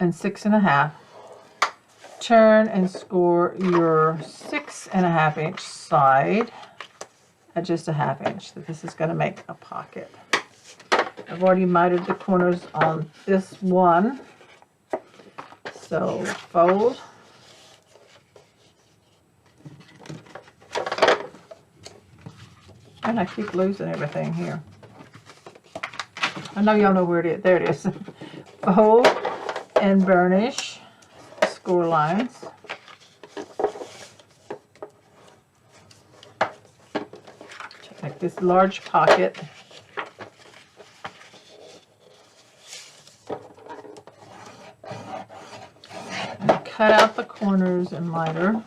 and 6.5. Turn and score your 6.5 inch side at just a 1/2 inch. So this is going to make a pocket. I've already mitered the corners on this one. So fold. And I keep losing everything here. I know y'all know where it is. There it is. Fold and burnish score lines. Make this large pocket. And cut out the corners and miter.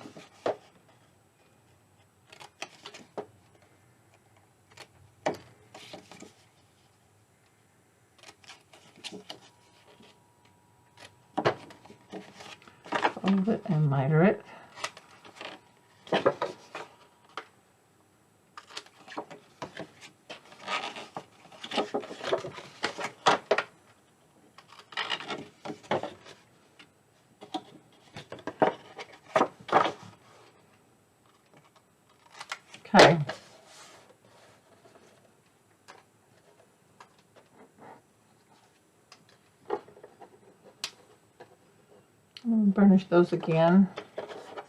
Fold it and miter it. Okay. I'm going to burnish those again.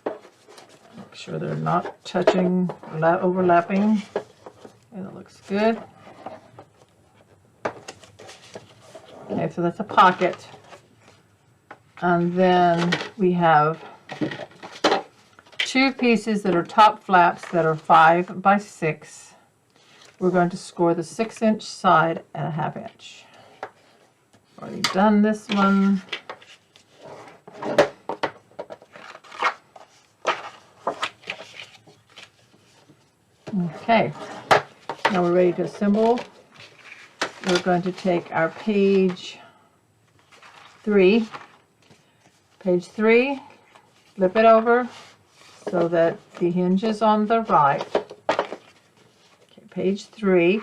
Make sure they're not touching, overlapping. And it looks good. Okay, so that's a pocket. And then we have 2 pieces that are top flaps that are 5 by 6. We're going to score the 6-inch side at a 1/2 inch. Already done this one. Okay, now we're ready to assemble. We're going to take our page 3. Page 3, flip it over so that the hinge is on the right. Okay, page 3,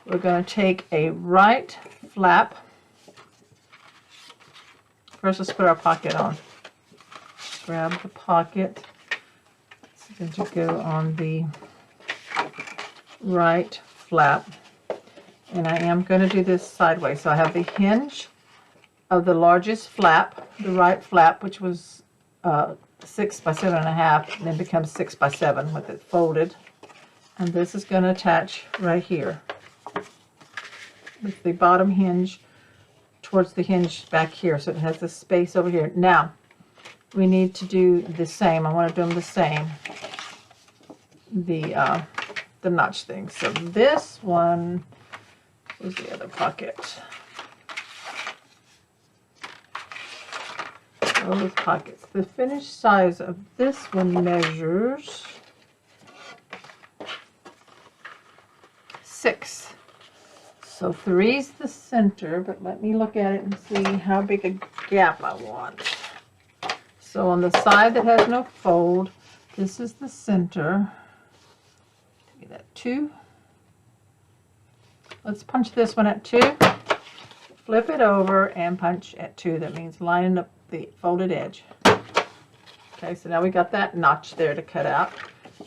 we're going to take a right flap. First, let's put our pocket on. Grab the pocket. It's going to go on the right flap. And I am going to do this sideways. So I have the hinge of the largest flap, the right flap, which was 6 by 7.5, and then becomes 6 by 7 with it folded. And this is going to attach right here with the bottom hinge towards the hinge back here, so it has the space over here. Now we need to do the same. I want to do them the same. The notch thing. So this one is the other pocket. Those pockets. The finished size of this one measures 6. So 3 is the center, but let me look at it and see how big a gap I want. So on the side that has no fold, this is the center. Give me that 2. Let's punch this one at 2. Flip it over and punch at 2. That means lining up the folded edge. Okay, so now we got that notch there to cut out.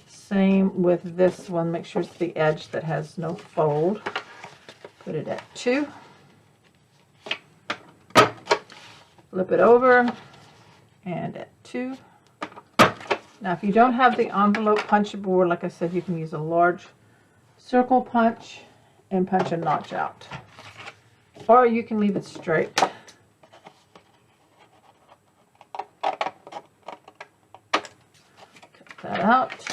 Same with this one. Make sure it's the edge that has no fold. Put it at 2. Flip it over and at 2. Now if you don't have the envelope punch board, like I said, you can use a large circle punch and punch a notch out. Or you can leave it straight. Cut that out.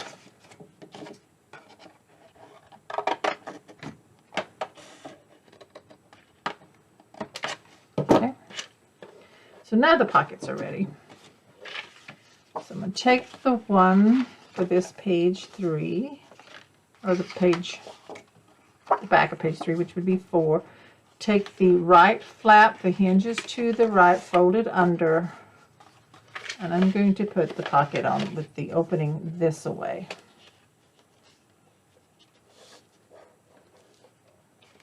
So now the pockets are ready. So I'm going to take the one for this page 3, or the back of page 3, which would be 4. Take the right flap, the hinges to the right, fold it under, and I'm going to put the pocket on with the opening this away.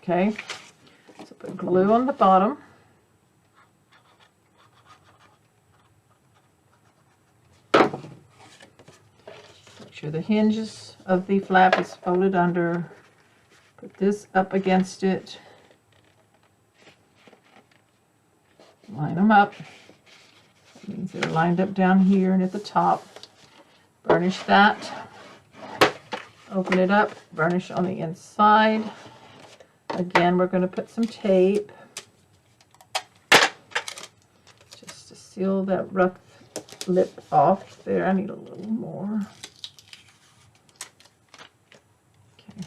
Okay, so put glue on the bottom. Make sure the hinges of the flap is folded under. Put this up against it. Line them up. That means they're lined up down here and at the top. Burnish that. Open it up. Burnish on the inside. Again, we're going to put some tape just to seal that rough lip off there. I need a little more. Okay.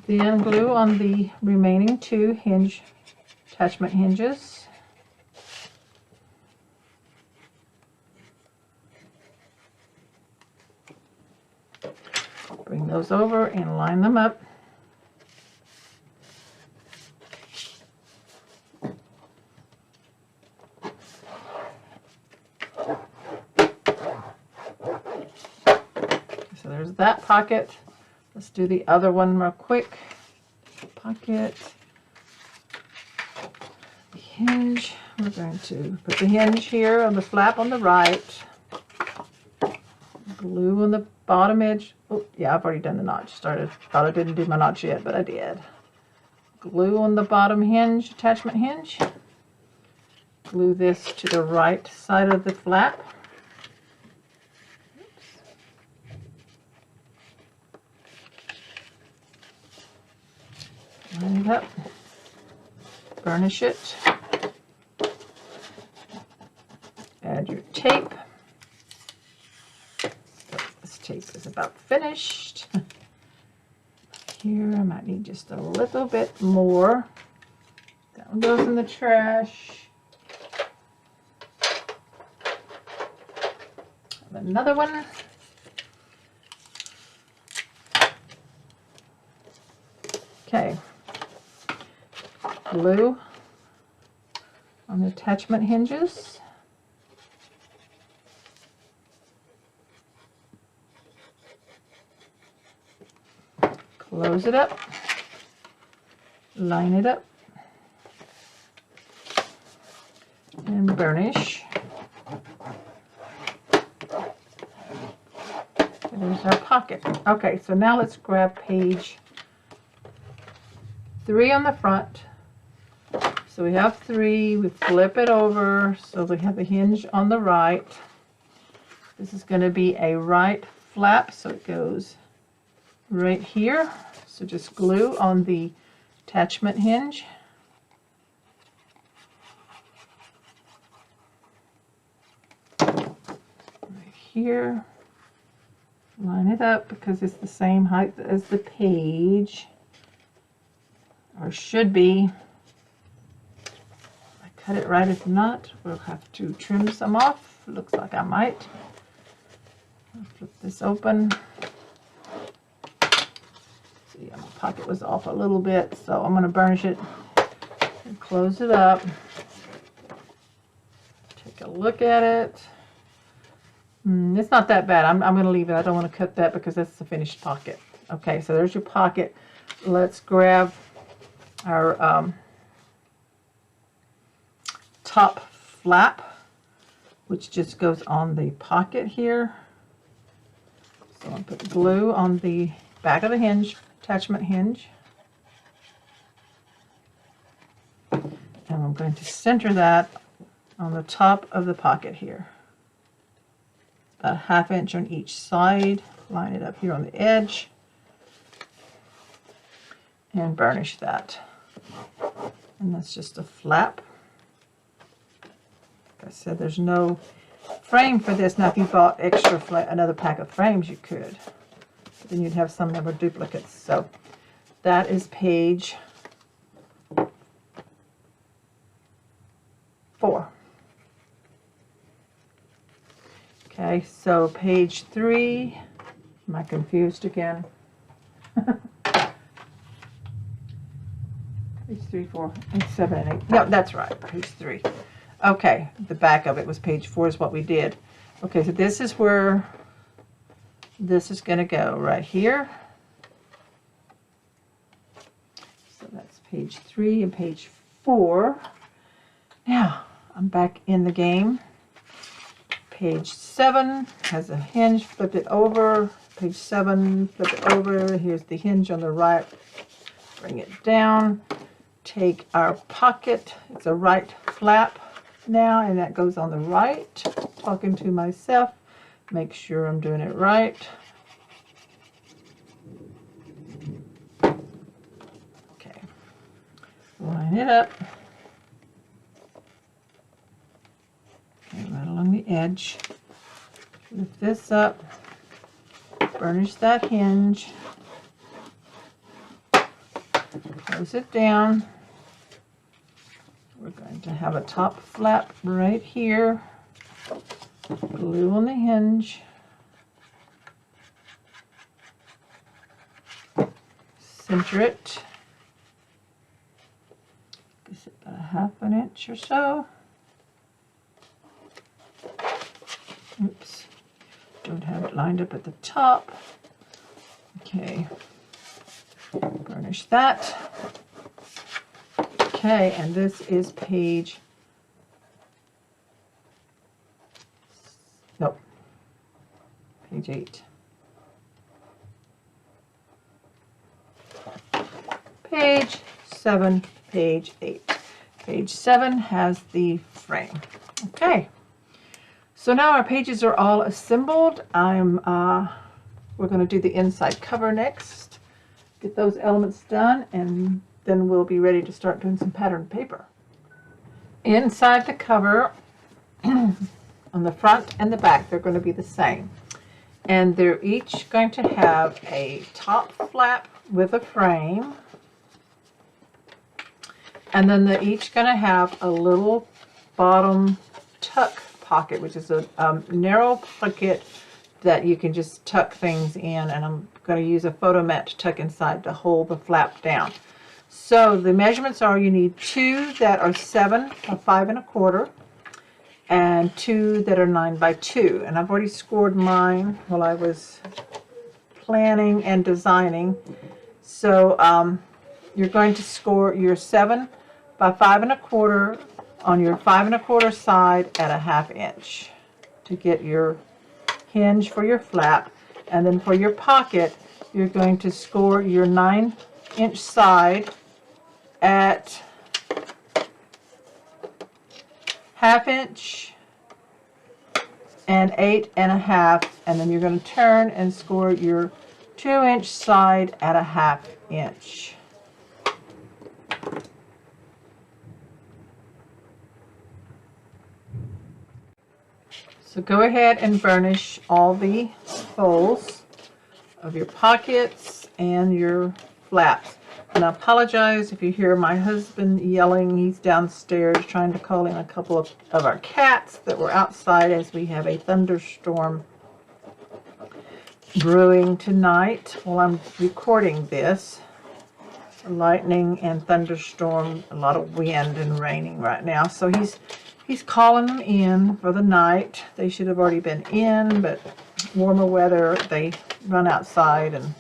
Then glue on the remaining 2 attachment hinges. Bring those over and line them up. So there's that pocket. Let's do the other one real quick. Pocket. The hinge. We're going to put the hinge here on the flap on the right. Glue on the bottom edge. Oh, yeah, I've already done the notch. Thought I didn't do my notch yet, but I did. Glue on the bottom hinge, attachment hinge. Glue this to the right side of the flap. Line it up. Burnish it. Add your tape. This tape is about finished. Here I might need just a little bit more. That one goes in the trash. Another one. Okay. Glue on the attachment hinges. Close it up. Line it up. And burnish. There's our pocket. Okay, so now let's grab page 3 on the front. So we have 3, we flip it over, so we have the hinge on the right. This is going to be a right flap, so it goes right here. So just glue on the attachment hinge. Right here. Line it up because it's the same height as the page, or should be. Cut it right. If not, we'll have to trim some off. Looks like I might. I'll flip this open. See, my pocket was off a little bit, so I'm going to burnish it and close it up. Take a look at it. It's not that bad. I'm going to leave it. I don't want to cut that because that's the finished pocket. Okay, so there's your pocket. Let's grab our top flap, which just goes on the pocket here. So I'll put glue on the back of the hinge, attachment hinge. And I'm going to center that on the top of the pocket here. About 1/2 inch on each side. Line it up here on the edge. And burnish that. And that's just a flap. Like I said, there's no frame for this. Now if you bought extra another pack of frames, you could. But then you'd have some that were duplicates. So that is page 4. Okay, so page 3. Am I confused again? Page 3, 4, and 7, and 8. No, that's right, page 3. Okay, the back of it was page 4 is what we did. Okay, so this is where this is going to go, right here. So that's page 3 and page 4. Now, I'm back in the game. Page 7 has a hinge, flip it over. Page 7, flip it over. Here's the hinge on the right. Bring it down. Take our pocket. It's a right flap now, and that goes on the right. Talking to myself. Make sure I'm doing it right. Okay. Line it up. Okay, right along the edge. Lift this up. Burnish that hinge. Close it down. We're going to have a top flap right here. Glue on the hinge. Center it. Guess about a ½ an inch or so. Oops. Don't have it lined up at the top. Okay. Burnish that. Okay, and this is page, nope, page 8. Page 7, page 8. Page 7 has the frame. Okay, so now our pages are all assembled. We're going to do the inside cover next. Get those elements done, and then we'll be ready to start doing some pattern paper. Inside the cover, on the front and the back, they're going to be the same. And they're each going to have a top flap with a frame. And then they're each going to have a little bottom tuck pocket, which is a narrow pocket that you can just tuck things in. And I'm going to use a photo mat to tuck inside to hold the flap down. So the measurements are, you need 2 that are 7 by 5 1/4 and 2 that are 9 by 2. And I've already scored mine while I was planning and designing. So you're going to score your 7 by 5 1/4 on your 5 1/4 side at a ½ inch to get your hinge for your flap. And then for your pocket, you're going to score your 9-inch side at ½ inch and 8 1/2, and then you're going to turn and score your 2-inch side at a ½ inch. So go ahead and burnish all the folds of your pockets and your flaps. And I apologize if you hear my husband yelling. He's downstairs trying to call in a couple of our cats that were outside as we have a thunderstorm brewing tonight while I'm recording this. Lightning and thunderstorm, a lot of wind and raining right now. So he's calling them in for the night. They should have already been in, but warmer weather, they run outside and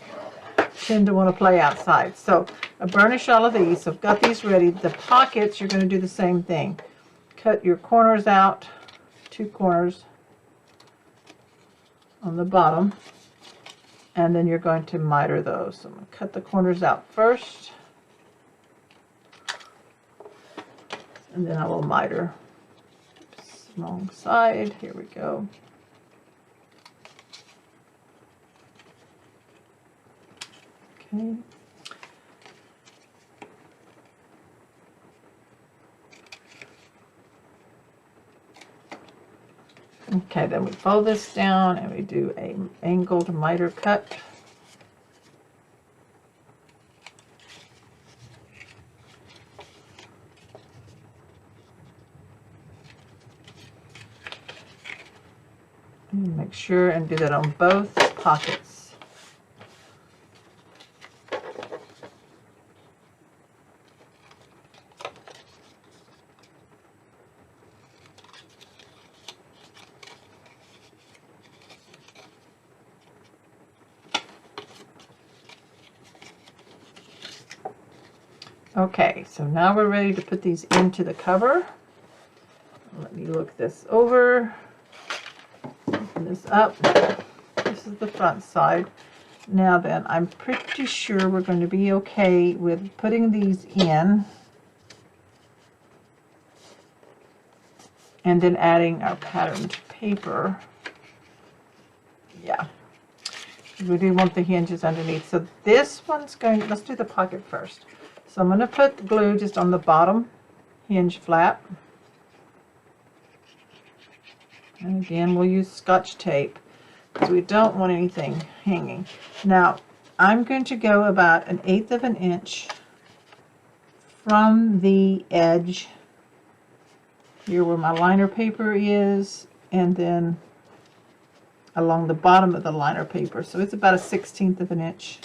tend to want to play outside. So I burnish all of these. So I've got these ready. The pockets, you're going to do the same thing. Cut your corners out, 2 corners on the bottom, and then you're going to miter those. So I'm going to cut the corners out first, and then I will miter. Oops, wrong side. Here we go. Okay. Okay, then we fold this down and we do an angled miter cut. Make sure and do that on both pockets. Okay, so now we're ready to put these into the cover. Let me look this over. Open this up. This is the front side. Now then, I'm pretty sure we're going to be okay with putting these in and then adding our patterned paper. Yeah. We do want the hinges underneath. So this one's going, let's do the pocket first. So I'm going to put the glue just on the bottom hinge flap. And again, we'll use Scotch tape because we don't want anything hanging. Now, I'm going to go about 1/8 of an inch from the edge here where my liner paper is, and then along the bottom of the liner paper. So it's about 1/16 of an inch,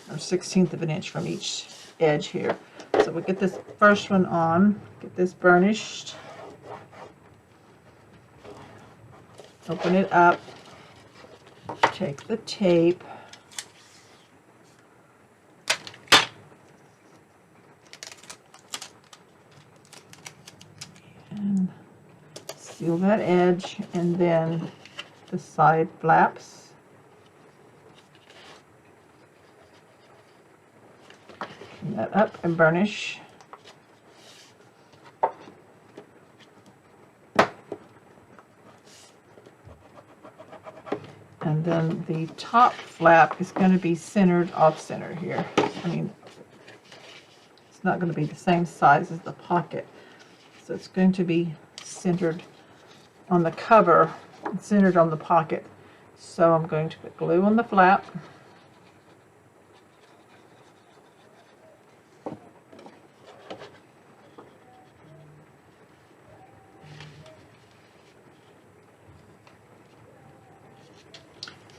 or 1/16 of an inch from each edge here. So we'll get this first one on, get this burnished, open it up, take the tape, and seal that edge, and then the side flaps. Clean that up and burnish. And then the top flap is going to be centered off center here. I mean, it's not going to be the same size as the pocket. So it's going to be centered on the cover and centered on the pocket. So I'm going to put glue on the flap.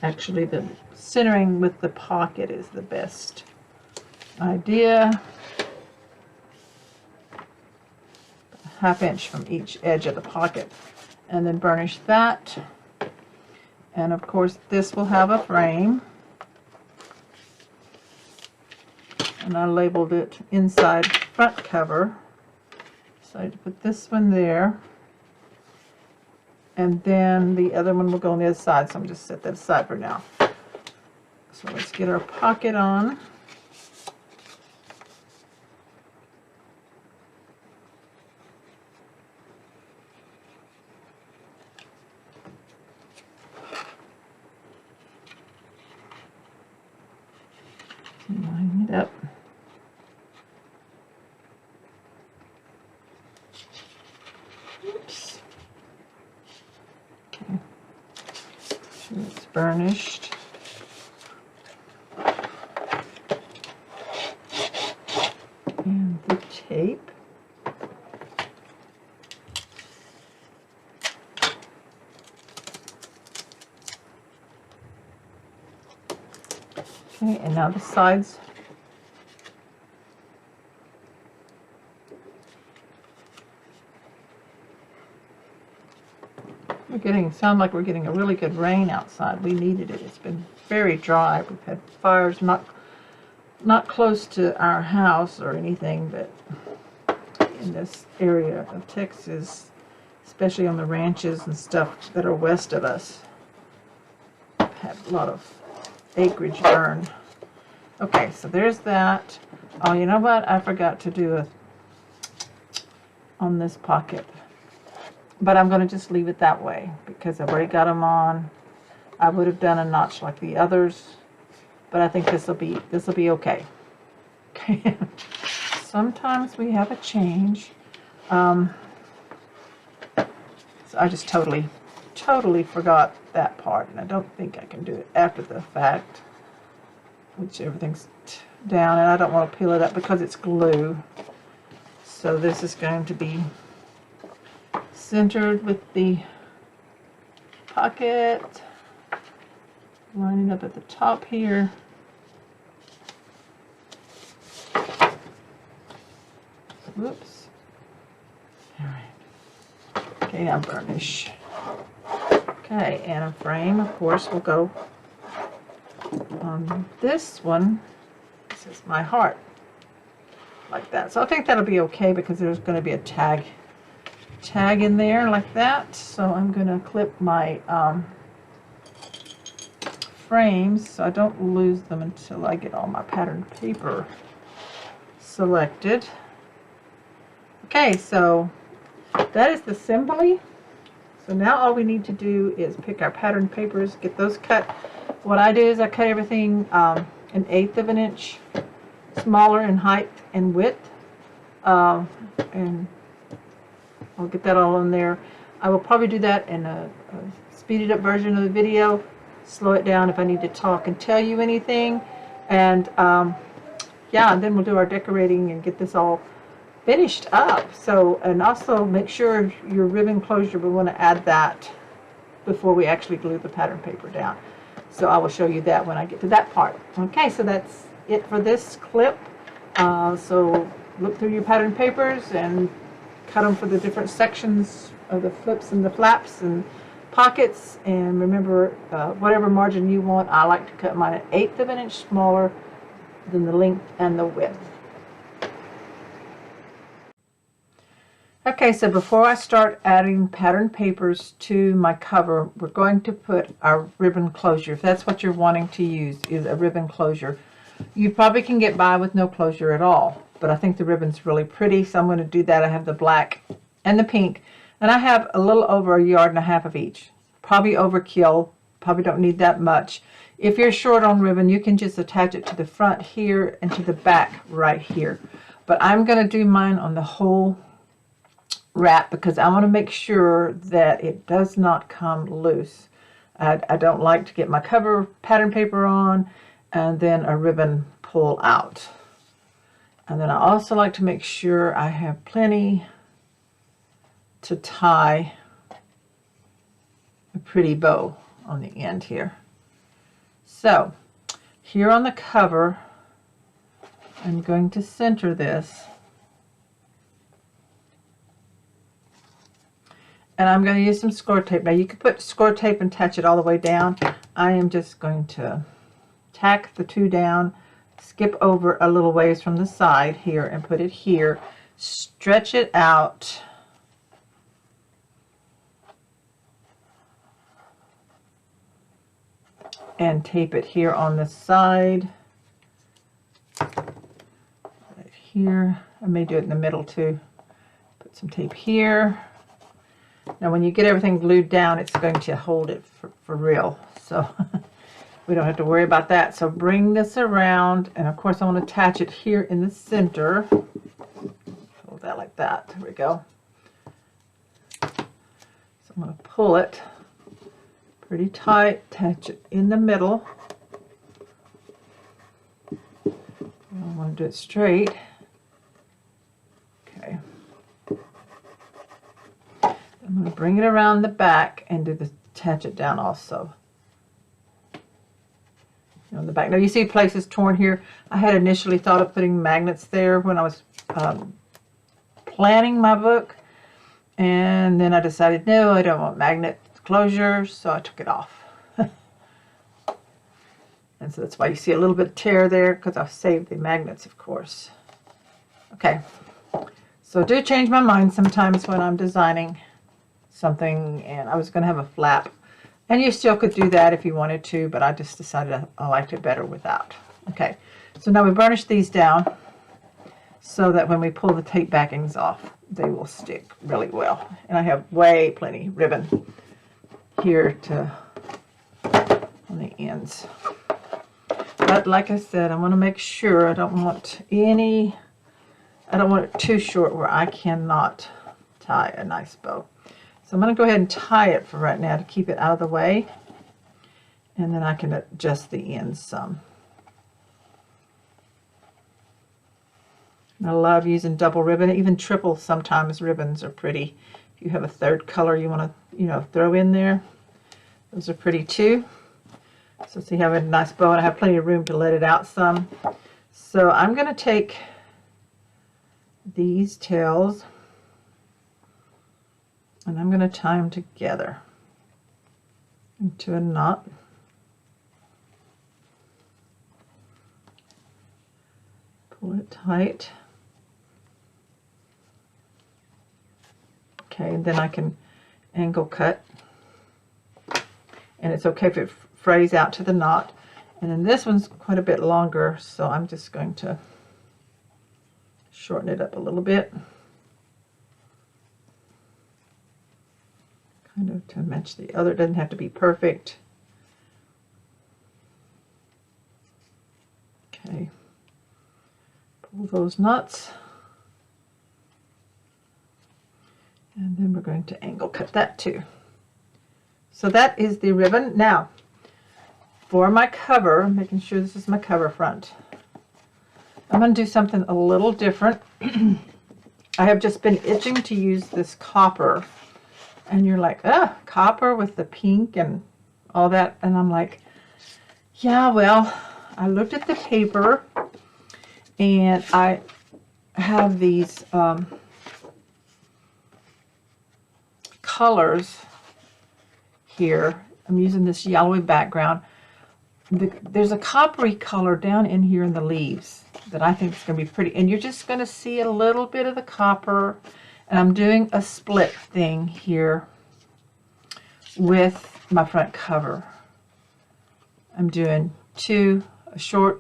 Actually, the centering with the pocket is the best idea. 1/2 inch from each edge of the pocket, and then burnish that. And of course, this will have a frame, and I labeled it inside front cover. So I put this one there. And then the other one will go on the other side, so I'm just set that aside for now. So let's get our pocket on. Line it up. Oops. Okay. So it's burnished. And the tape. Okay, and now the sides. Sound like we're getting a really good rain outside. We needed it. It's been very dry. We've had fires not close to our house or anything, but in this area of Texas, especially on the ranches and stuff that are west of us, we've had a lot of acreage burn. Okay, so there's that. Oh, you know what? I forgot to do on this pocket. But I'm going to just leave it that way because I've already got them on. I would have done a notch like the others, but I think this will be okay. Okay. Sometimes we have a change. So I just totally forgot that part, and I don't think I can do it after the fact, which everything's down, and I don't want to peel it up because it's glue. So this is going to be centered with the pocket, lining up at the top here. Whoops. All right. Okay, now burnish. Okay, and a frame, of course, will go on this one. This is my heart, like that. So I think that'll be okay because there's going to be a tag in there like that. So I'm going to clip my frames so I don't lose them until I get all my pattern paper selected. Okay, so that is the assembly. So now all we need to do is pick our pattern papers, get those cut. What I do is I cut everything 1/8 of an inch smaller in height and width, and I'll get that all in there. I will probably do that in a speeded up version of the video, slow it down if I need to talk and tell you anything, and yeah, and then we'll do our decorating and get this all finished up. So, and also make sure your ribbon closure, we want to add that before we actually glue the pattern paper down. So I will show you that when I get to that part. Okay, so that's it for this clip. So look through your pattern papers and cut them for the different sections of the flips and the flaps and pockets. And remember, whatever margin you want, I like to cut mine 1/8 of an inch smaller than the length and the width. Okay, so before I start adding pattern papers to my cover, we're going to put our ribbon closure. If that's what you're wanting to use, is a ribbon closure. You probably can get by with no closure at all, but I think the ribbon's really pretty, so I'm going to do that. I have the black and the pink, and I have a little over 1.5 yards of each. Probably overkill, probably don't need that much. If you're short on ribbon, you can just attach it to the front here and to the back right here. But I'm going to do mine on the whole wrap because I want to make sure that it does not come loose. I don't like to get my cover pattern paper on and then a ribbon pull out. And then I also like to make sure I have plenty to tie a pretty bow on the end here. So here on the cover, I'm going to center this. And I'm going to use some score tape. Now you could put score tape and attach it all the way down. I am just going to tack the two down, skip over a little ways from the side here and put it here, stretch it out, and tape it here on the side, right here. I may do it in the middle too. Put some tape here. Now when you get everything glued down, it's going to hold it for real. So we don't have to worry about that. So bring this around, and of course I want to attach it here in the center. Hold that like that. There we go. So I'm going to pull it pretty tight, attach it in the middle. I want to do it straight. Okay. I'm going to bring it around the back and do the attach it down also. On the back. Now you see places torn here. I had initially thought of putting magnets there when I was planning my book, and then I decided no, I don't want magnet closure, so I took it off. And so that's why you see a little bit of tear there, because I've saved the magnets, of course. Okay, so do change my mind sometimes when I'm designing something, and I was going to have a flap, and you still could do that if you wanted to, but I just decided I liked it better without. Okay, so now we burnish these down so that when we pull the tape backings off, they will stick really well. And I have way plenty ribbon here to on the ends. But like I said, I want to make sure I don't want it too short where I cannot tie a nice bow. So I'm going to go ahead and tie it for right now to keep it out of the way, and then I can adjust the ends some. And I love using double ribbon, even triple. Sometimes ribbons are pretty. If you have a third color you want to, throw in there. Those are pretty too. So see how I have a nice bow, and I have plenty of room to let it out some. So I'm going to take these tails and I'm going to tie them together into a knot. Pull it tight. Okay, and then I can angle cut. And it's okay if it frays out to the knot. And then this one's quite a bit longer, so I'm just going to shorten it up a little bit. Kind of to match the other. It doesn't have to be perfect. Okay. Pull those knots. And then we're going to angle cut that too. So that is the ribbon. Now, for my cover, making sure this is my cover front, I'm going to do something a little different. I have just been itching to use this copper. And you're like, copper with the pink and all that. And I'm like, yeah, well, I looked at the paper and I have these colors here. I'm using this yellowy background. There's a coppery color down in here in the leaves that I think is going to be pretty. And you're just going to see a little bit of the copper. And I'm doing a split thing here with my front cover. I'm doing two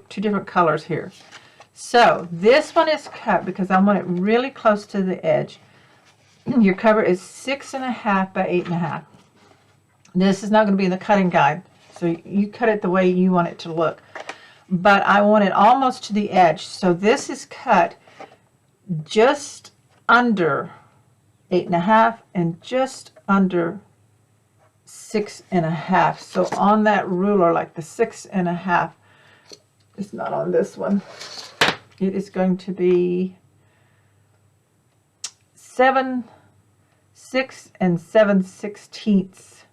different colors here. So this one is cut because I want it really close to the edge. Your cover is 6.5 by 8.5. This is not going to be in the cutting guide, so you cut it the way you want it to look. But I want it almost to the edge. So this is cut just under 8.5 and just under 6.5. So on that ruler, like the 6.5, it's not on this one. It is going to be 6 and 7/16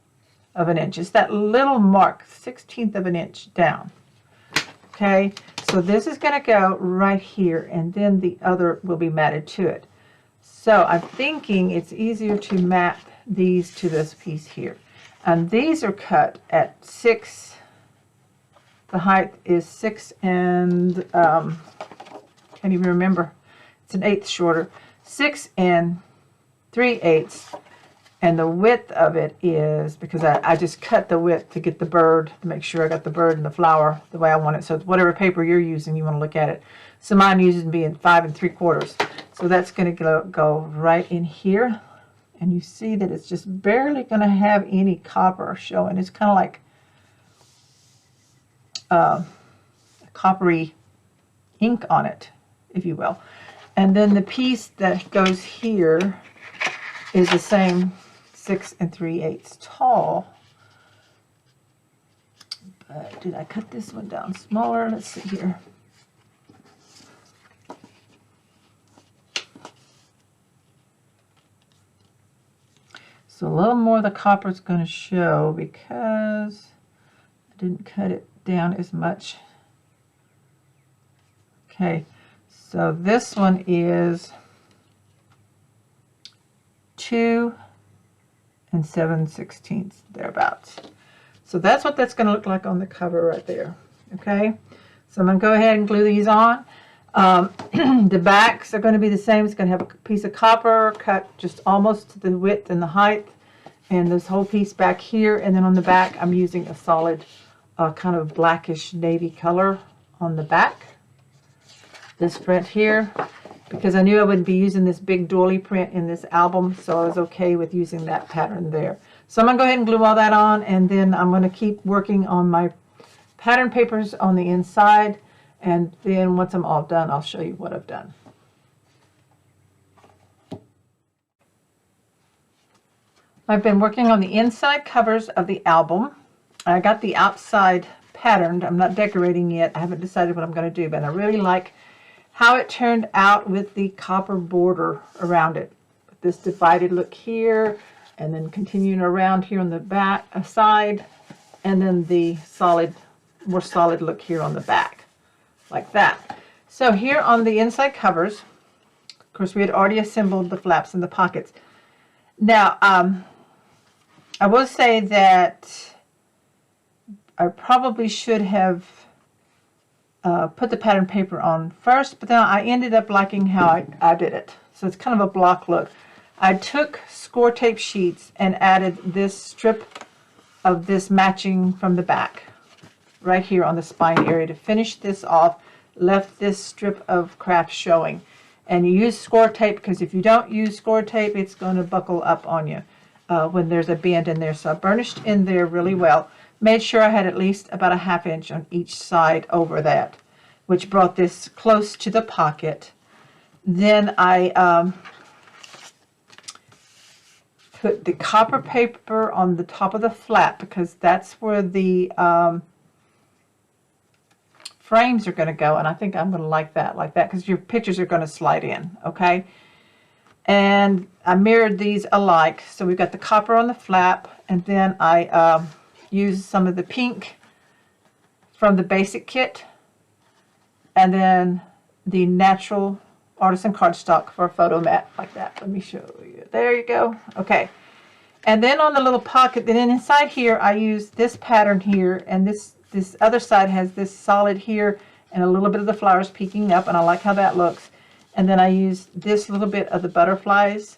of an inch. It's that little mark, 1/16 of an inch down. Okay, so this is going to go right here, and then the other will be matted to it. So I'm thinking it's easier to map these to this piece here. And these are cut at 6. The height is 6 and, can't even remember. It's an 1/8 shorter. 6 and 3/8. And the width of it is, because I just cut the width to get the bird, to make sure I got the bird and the flower the way I want it. So whatever paper you're using, you want to look at it. So mine uses being 5 3/4. So that's going to go right in here. And you see that it's just barely going to have any copper showing. It's kind of like coppery ink on it, if you will. And then the piece that goes here is the same 6 3/8 tall. But did I cut this one down smaller? Let's see here. So a little more of the copper is going to show because I didn't cut it down as much. Okay, so this one is 2 and 7/16 thereabouts. So that's what that's going to look like on the cover right there. Okay, so I'm going to go ahead and glue these on. The backs are going to be the same. It's going to have a piece of copper cut just almost to the width and the height, and this whole piece back here. And then on the back, I'm using a solid kind of blackish navy color on the back. This print here, because I knew I wouldn't be using this big doily print in this album, so I was okay with using that pattern there. So I'm going to go ahead and glue all that on, and then I'm going to keep working on my pattern papers on the inside, and then once I'm all done, I'll show you what I've done. I've been working on the inside covers of the album. I got the outside patterned. I'm not decorating yet. I haven't decided what I'm going to do, but I really like how it turned out with the copper border around it. This divided look here, and then continuing around here on the back side, and then the more solid look here on the back, like that. So here on the inside covers, of course, we had already assembled the flaps and the pockets. Now, I will say that I probably should have put the pattern paper on first, but then I ended up liking how I did it. So it's kind of a block look. I took score tape sheets and added this strip of this matching from the back right here on the spine area to finish this off. Left this strip of craft showing, and you use score tape because if you don't use score tape, it's going to buckle up on you when there's a bend in there. So I burnished in there really well. Made sure I had at least about a 1/2 inch on each side over that, which brought this close to the pocket. Then I put the copper paper on the top of the flap because that's where the frames are going to go, and I think I'm going to like that because your pictures are going to slide in, okay? And I mirrored these alike. So we've got the copper on the flap, and then I used some of the pink from the basic kit, and then the natural artisan cardstock for a photo mat like that. Let me show you. There you go. Okay. And then on the little pocket, then inside here, I used this pattern here, and this other side has this solid here and a little bit of the flowers peeking up, and I like how that looks. And then I used this little bit of the butterflies.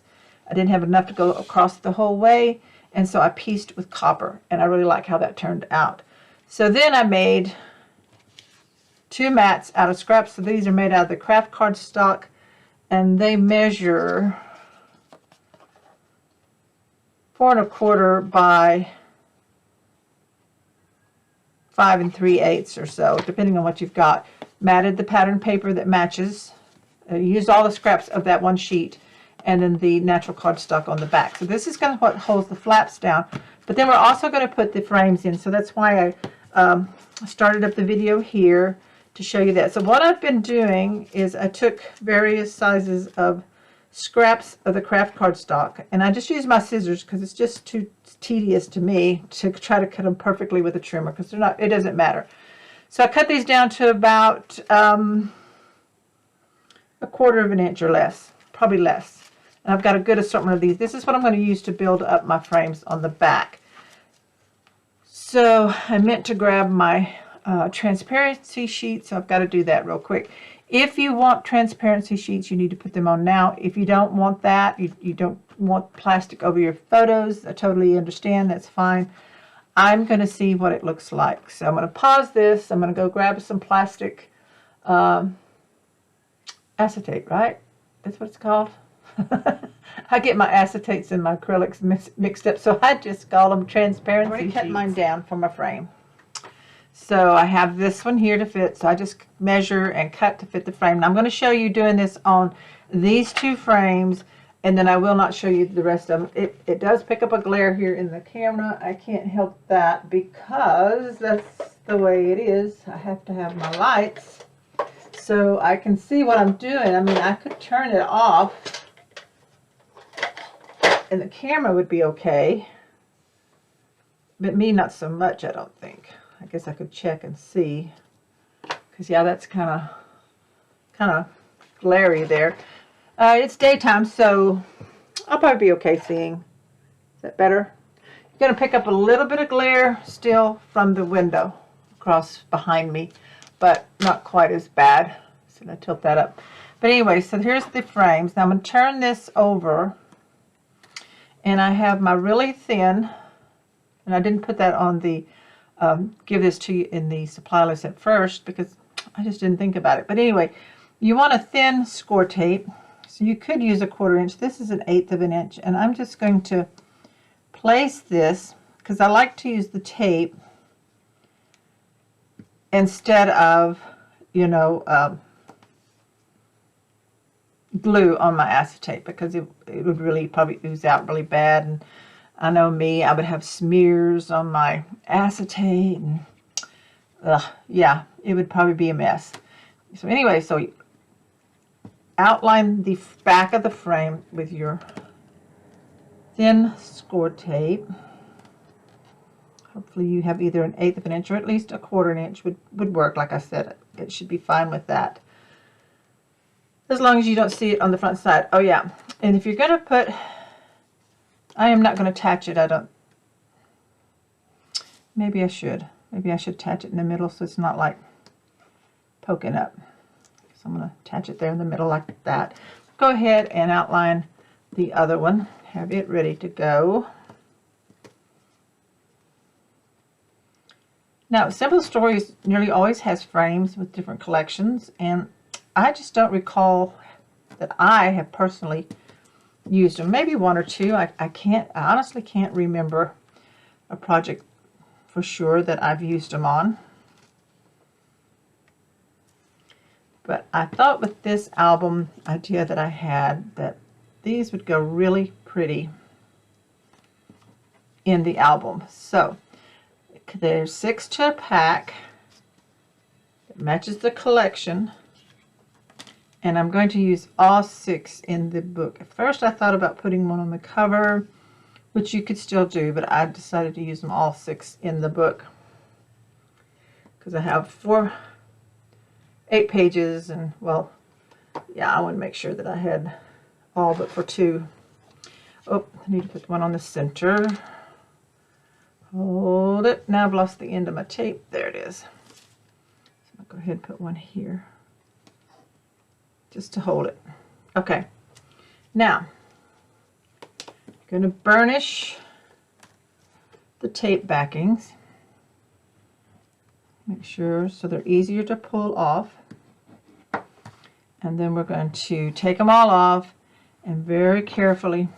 I didn't have enough to go across the whole way, and so I pieced with copper, and I really like how that turned out. So then I made 2 mats out of scraps. So these are made out of the craft cardstock, and they measure 4 1/4 by 5 3/8 or so, depending on what you've got. Matted the pattern paper that matches. Used all the scraps of that one sheet, and then the natural cardstock on the back. So this is going to what holds the flaps down. But then we're also going to put the frames in. So that's why I started up the video here to show you that. So what I've been doing is I took various sizes of scraps of the craft cardstock, and I just use my scissors because it's just too tedious to me to try to cut them perfectly with a trimmer because they're not, it doesn't matter. So I cut these down to about 1/4 inch or less, probably less. And I've got a good assortment of these. This is what I'm going to use to build up my frames on the back. So I meant to grab my transparency sheet, so I've got to do that real quick. If you want transparency sheets, you need to put them on now. If you don't want that, you don't want plastic over your photos, I totally understand, that's fine. I'm going to see what it looks like. So I'm going to pause this. I'm going to go grab some plastic acetate, right? That's what it's called. I get my acetates and my acrylics mixed up, so I just call them transparency sheets. I cut mine down for my frame. So I have this one here to fit, so I just measure and cut to fit the frame. Now I'm going to show you doing this on these 2 frames, and then I will not show you the rest of them. It does pick up a glare here in the camera. I can't help that because that's the way it is. I have to have my lights so I can see what I'm doing. I mean, I could turn it off and the camera would be okay, but me not so much, I don't think. I guess I could check and see, because yeah, that's kind of glary there. It's daytime, so I'll probably be okay seeing. Is that better? You're going to pick up a little bit of glare still from the window across behind me, but not quite as bad. So I tilt that up. But anyway, so here's the frames. Now I'm going to turn this over, and I have my really thin, and I didn't put that on the give this to you in the supply list at first because I just didn't think about it. But anyway, you want a thin score tape, so you could use a 1/4 inch. This is an 1/8 of an inch, and I'm just going to place this because I like to use the tape instead of, you know, glue on my acetate, because it would really probably ooze out really bad, and I know me, I would have smears on my acetate, and yeah, it would probably be a mess. So anyway, so you outline the back of the frame with your thin score tape. Hopefully you have either an 1/8 of an inch or at least a 1/4 inch would work. Like I said, it should be fine with that. As long as you don't see it on the front side. Oh yeah, and if you're going to put, I am not going to attach it. Maybe I should. Maybe I should attach it in the middle so it's not like poking up. So I'm going to attach it there in the middle like that. Go ahead and outline the other one. Have it ready to go. Now, Simple Stories nearly always has frames with different collections, and I just don't recall that I have personally used them. Maybe one or two. I honestly can't remember a project for sure that I've used them on. But I thought with this album idea that I had that these would go really pretty in the album. So there's 6 to a pack. It matches the collection. And I'm going to use all 6 in the book. At first I thought about putting one on the cover, which you could still do, but I decided to use them all 6 in the book. Because I have 8 pages, and well, yeah, I want to make sure that I had all but for 2. Oh, I need to put one on the center. Hold it. Now I've lost the end of my tape. There it is. So I'll go ahead and put one here just to hold it. Okay. Now, I'm going to burnish the tape backings. Make sure so they're easier to pull off. And then we're going to take them all off and very carefully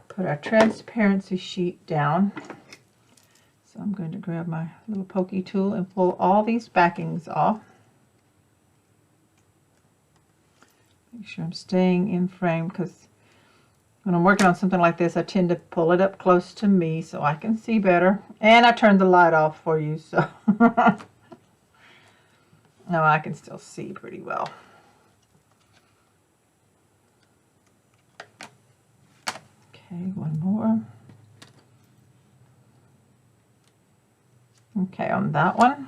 put our transparency sheet down. So I'm going to grab my little pokey tool and pull all these backings off. Make sure I'm staying in frame, because when I'm working on something like this, I tend to pull it up close to me so I can see better. And I turned the light off for you, so now I can still see pretty well. Okay, one more. Okay, on that one,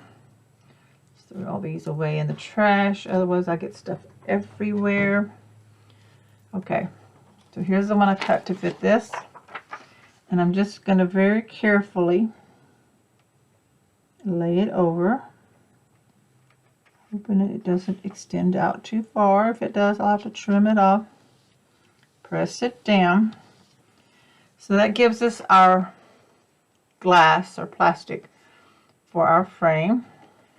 just throw all these away in the trash, otherwise I get stuff everywhere. Okay, so here's the one I cut to fit this, and I'm just going to very carefully lay it over, hoping it doesn't extend out too far. If it does, I'll have to trim it off. Press it down. So that gives us our glass or plastic for our frame.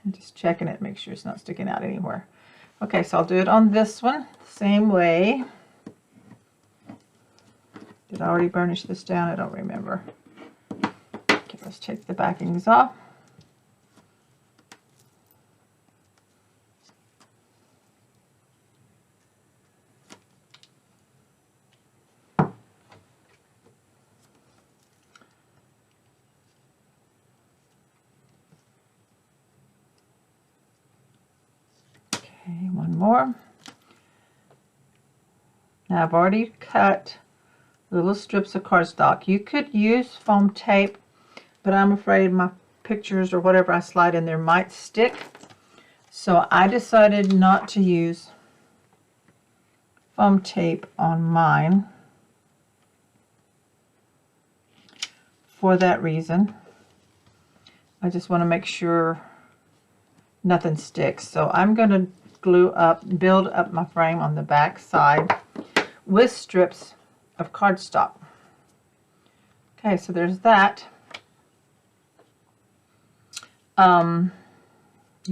I'm just checking it, make sure it's not sticking out anywhere. Okay, so I'll do it on this one, same way. Did I already burnish this down? I don't remember. Okay, let's take the backings off. Okay, one more. Now I've already cut little strips of cardstock. You could use foam tape, but I'm afraid my pictures or whatever I slide in there might stick. So I decided not to use foam tape on mine for that reason. I just want to make sure nothing sticks. So I'm going to build up my frame on the back side with strips of cardstock. Okay, so there's that. You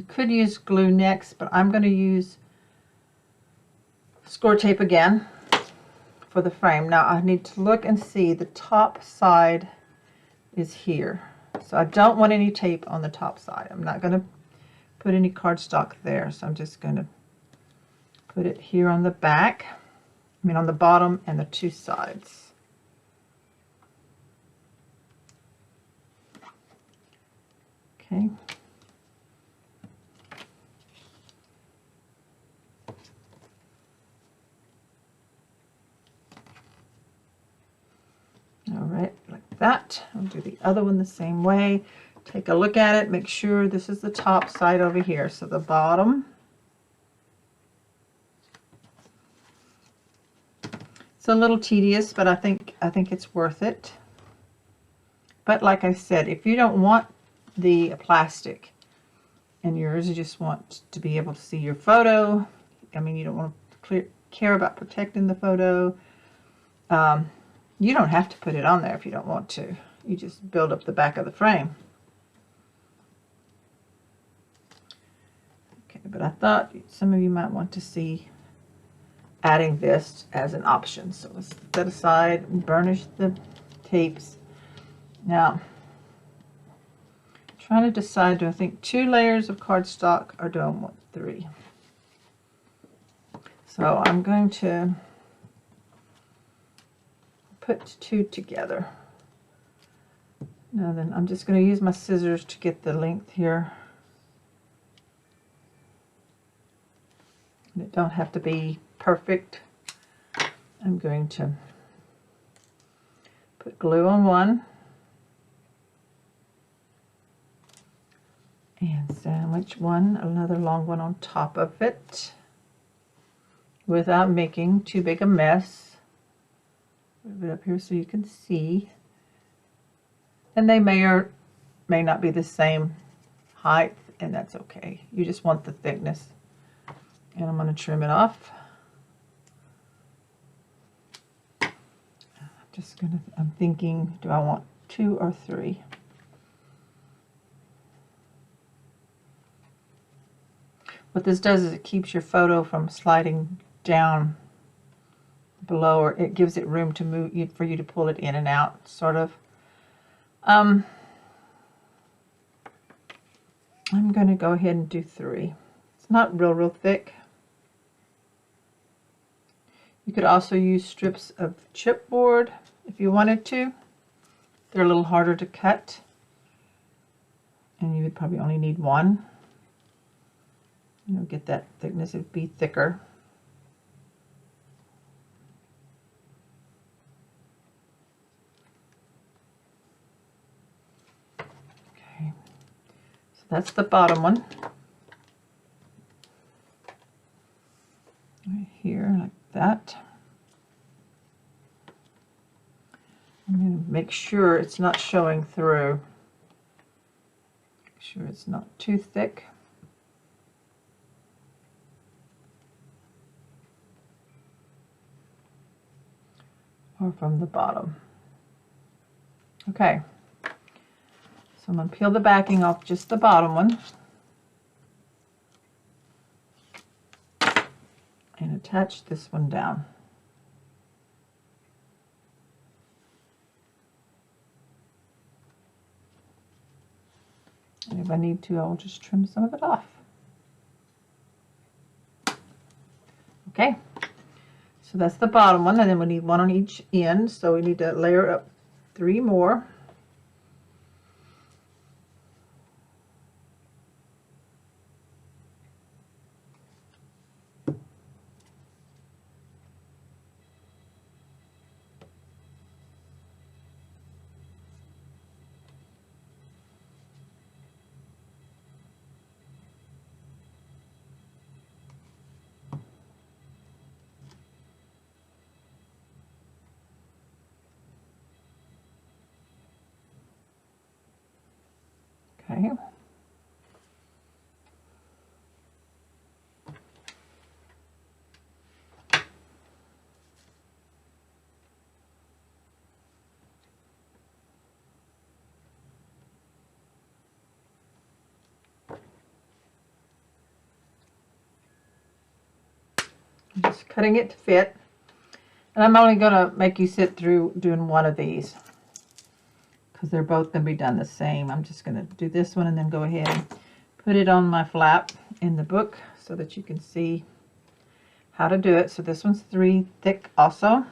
could use glue next, but I'm going to use score tape again for the frame. Now I need to look and see the top side is here. So I don't want any tape on the top side. I'm not going to put any cardstock there, so I'm just going to put it here on the back. I mean on the bottom and the 2 sides. Okay. that. I'll do the other one the same way. Take a look at it, make sure this is the top side over here. So the bottom. It's a little tedious, but I think it's worth it. But like I said, if you don't want the plastic in yours, you just want to be able to see your photo. I mean, you don't want to care about protecting the photo. You don't have to put it on there if you don't want to. You just build up the back of the frame. Okay, but I thought some of you might want to see adding this as an option. So let's set that aside and burnish the tapes. Now, I'm trying to decide, do I think 2 layers of cardstock or do I want 3? So I'm going to put 2 together. Now then, I'm just going to use my scissors to get the length here. And it don't have to be perfect. I'm going to put glue on one and sandwich another long one on top of it without making too big a mess. Move it up here so you can see. And they may or may not be the same height, and that's okay. You just want the thickness. And I'm going to trim it off. I'm thinking, do I want 2 or 3? What this does is it keeps your photo from sliding down below, or it gives it room to move for you to pull it in and out, sort of. I'm going to go ahead and do 3. It's not real thick. You could also use strips of chipboard if you wanted to. They're a little harder to cut, and you would probably only need 1. You know, get that thickness, it'd be thicker. Okay, so that's the bottom one. Right here, like that. I'm going to make sure it's not showing through. Make sure it's not too thick. Or from the bottom. Okay, so I'm going to peel the backing off just the bottom one and attach this one down. And if I need to, I'll just trim some of it off. Okay. So that's the bottom one, and then we need 1 on each end, so we need to layer up 3 more. Okay. I'm just cutting it to fit. And I'm only going to make you sit through doing one of these, because they're both going to be done the same. I'm just going to do this one and then go ahead and put it on my flap in the book so that you can see how to do it. So this one's 3 thick also.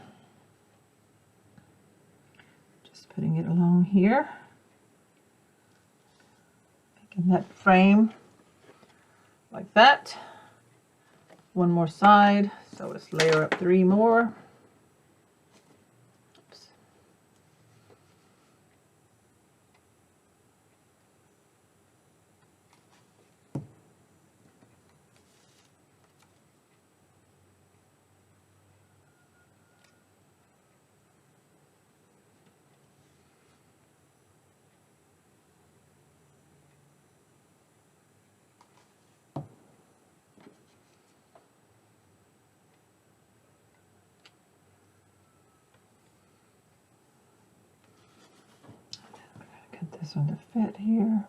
Just putting it along here. Making that frame like that. 1 more side, so let's layer up 3 more. Oops. this one to fit here.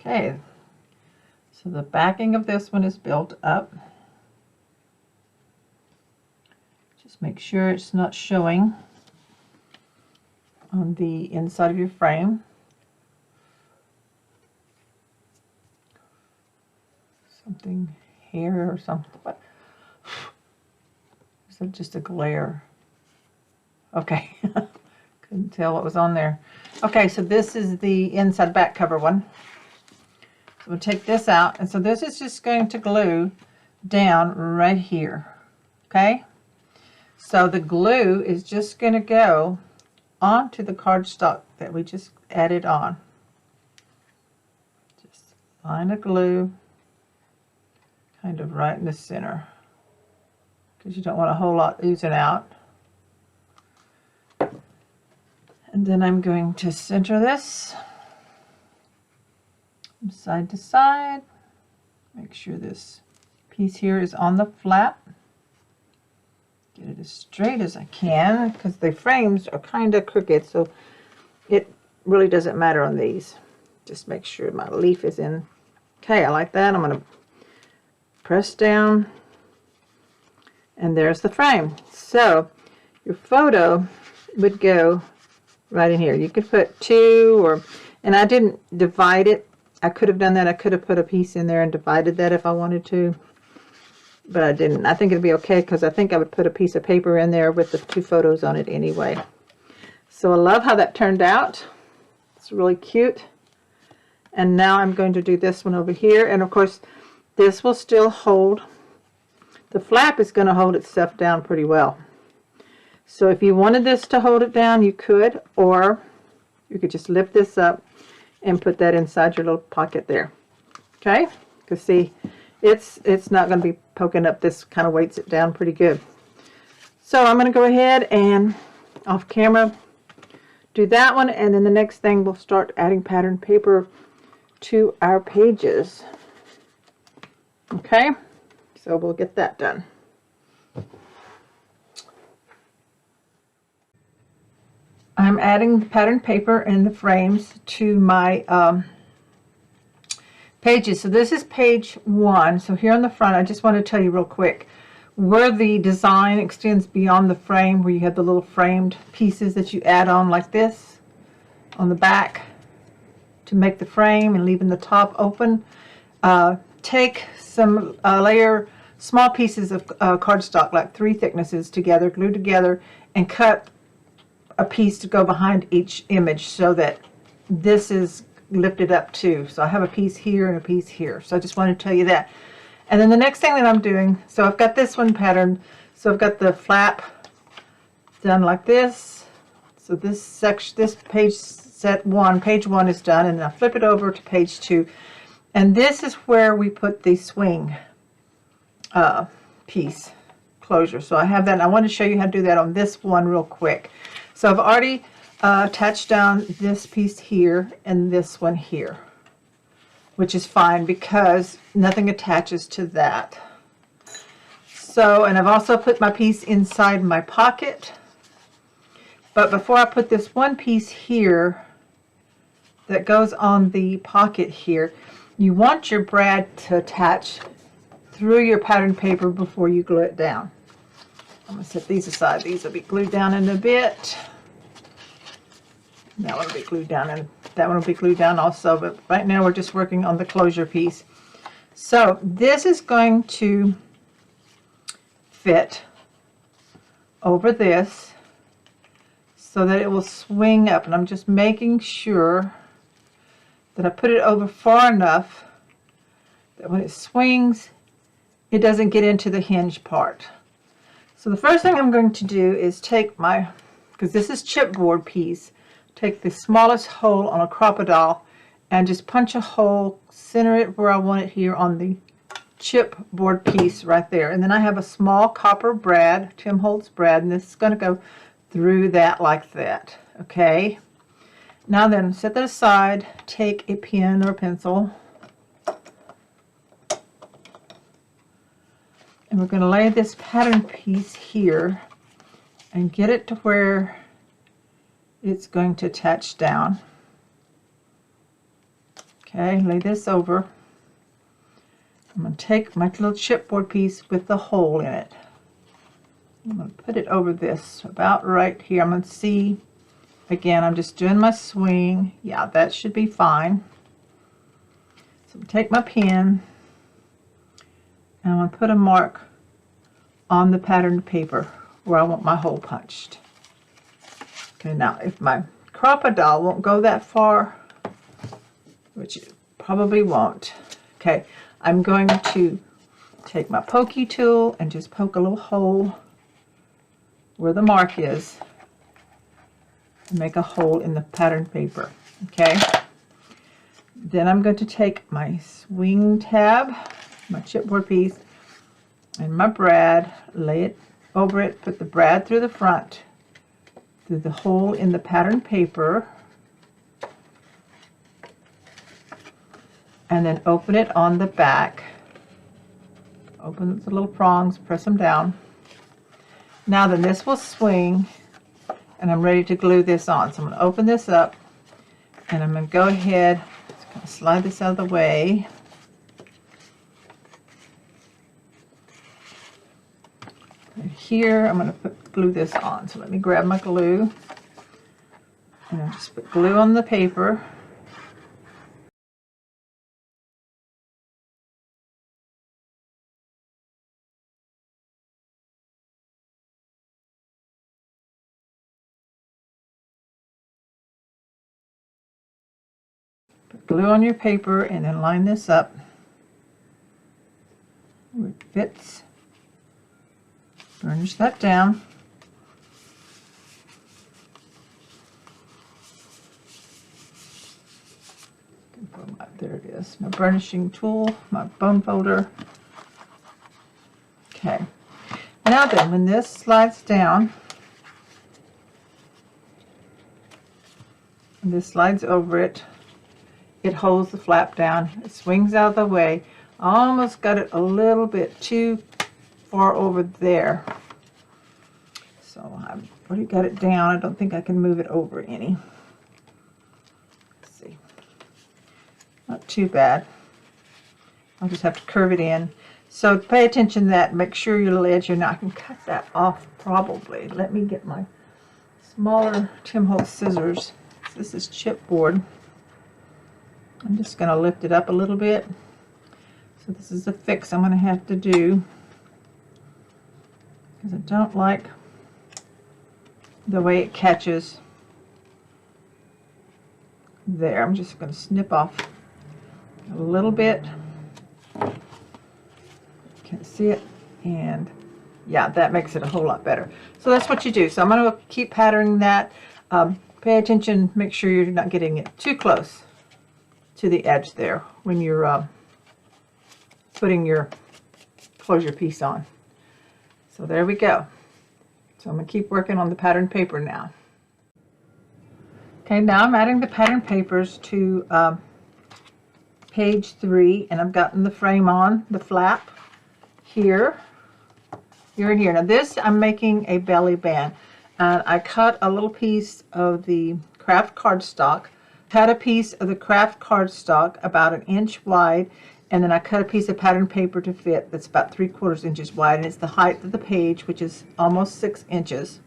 Okay, so the backing of this one is built up. Just make sure it's not showing on the inside of your frame. Something here or something. What? Is that just a glare? Okay, couldn't tell what was on there. Okay, so this is the inside back cover one. So we'll take this out, and so this is just going to glue down right here. Okay, so the glue is just going to go onto the cardstock that we just added on. Just line of glue kind of right in the center, because you don't want a whole lot oozing out. And then I'm going to center this from side to side. Make sure this piece here is on the flap. Get it as straight as I can, because the frames are kind of crooked, so it really doesn't matter on these. Just make sure my leaf is in. Okay, I like that. I'm going to press down, and there's the frame. So your photo would go right in here. You could put two, or, and I didn't divide it. I could have done that. I could have put a piece in there and divided that if I wanted to, but I didn't. I think it'd be okay, because I think I would put a piece of paper in there with the two photos on it anyway. So I love how that turned out. It's really cute. And now I'm going to do this one over here, and of course this will still hold. The flap is going to hold itself down pretty well. So if you wanted this to hold it down, you could, or you could just lift this up and put that inside your little pocket there. Okay, because see, it's not going to be poking up. This kind of weights it down pretty good. So I'm going to go ahead and off camera do that one, and then the next thing we'll start adding pattern paper to our pages. Okay, so we'll get that done. I'm adding the pattern paper and the frames to my pages. So this is page 1. So here on the front, I just want to tell you real quick where the design extends beyond the frame, where you have the little framed pieces that you add on like this on the back to make the frame, and leaving the top open. Take some layer small pieces of cardstock, like 3 thicknesses together, glue together, and cut a piece to go behind each image so that this is lifted up too. So I have a piece here and a piece here. So I just wanted to tell you that. And then the next thing that I'm doing, so I've got this one pattern. So I've got the flap done like this. So this section, this page page 1 is done, and I flip it over to page 2. And this is where we put the swing piece closure. So I have that, and I want to show you how to do that on this one real quick. So I've already attached down this piece here and this one here, which is fine because nothing attaches to that. So, and I've also put my piece inside my pocket. But before I put this one piece here that goes on the pocket here, you want your brad to attach through your pattern paper before you glue it down. I'm going to set these aside. These will be glued down in a bit. That one will be glued down, and that one will be glued down also, but right now we're just working on the closure piece. So this is going to fit over this so that it will swing up, and I'm just making sure that I put it over far enough that when it swings, it doesn't get into the hinge part. So the first thing I'm going to do is take my, because this is chipboard piece, take the smallest hole on a crocodile and just punch a hole, center it where I want it here on the chipboard piece right there. And then I have a small copper brad, Tim Holtz brad, and this is going to go through that like that. Okay. Now then, set that aside, take a pen or pencil, and we're going to lay this pattern piece here and get it to where it's going to attach down. Okay, lay this over. I'm going to take my little chipboard piece with the hole in it. I'm going to put it over this, about right here. I'm going to see, again, I'm just doing my swing. Yeah, that should be fine. So I'm take my pen, and I'm going to put a mark on the patterned paper where I want my hole punched. Okay, now if my crocodile won't go that far, which it probably won't, okay, I'm going to take my pokey tool and just poke a little hole where the mark is and make a hole in the patterned paper. Okay, then I'm going to take my swing tab, my chipboard piece, and my brad, lay it over it, put the brad through the front, through the hole in the patterned paper, and then open it on the back. Open the little prongs, press them down. Now then, this will swing, and I'm ready to glue this on. So I'm going to open this up, and I'm going to go ahead, just kind of slide this out of the way. And here, I'm going to glue this on. So let me grab my glue, and I'll just put glue on the paper. Put glue on your paper and then line this up where it fits. Burnish that down. There it is, my burnishing tool, my bone folder. Okay, now then, when this slides down, and this slides over it, it holds the flap down, it swings out of the way. I almost got it a little bit too far over there, so I've already got it down. I don't think I can move it over any. Let's see, not too bad. I'll just have to curve it in. So pay attention to that, make sure your edge, I can cut that off probably. Let me get my smaller Tim Holtz scissors. This is chipboard. I'm just going to lift it up a little bit. So this is a fix I'm going to have to do, because I don't like the way it catches there. I'm just going to snip off a little bit. You can see it, and yeah, that makes it a whole lot better. So that's what you do. So I'm going to keep patterning that. Pay attention, make sure you're not getting it too close to the edge there when you're putting your closure piece on. So there we go. So I'm going to keep working on the pattern paper now. Okay, now I'm adding the pattern papers to page 3, and I've gotten the frame on, the flap here, here, and here. Now this, I'm making a belly band, and I cut a little piece of the craft cardstock, cut a piece of the craft cardstock about 1 inch wide, and then I cut a piece of pattern paper to fit that's about 3/4 inches wide, and it's the height of the page, which is almost 6 inches.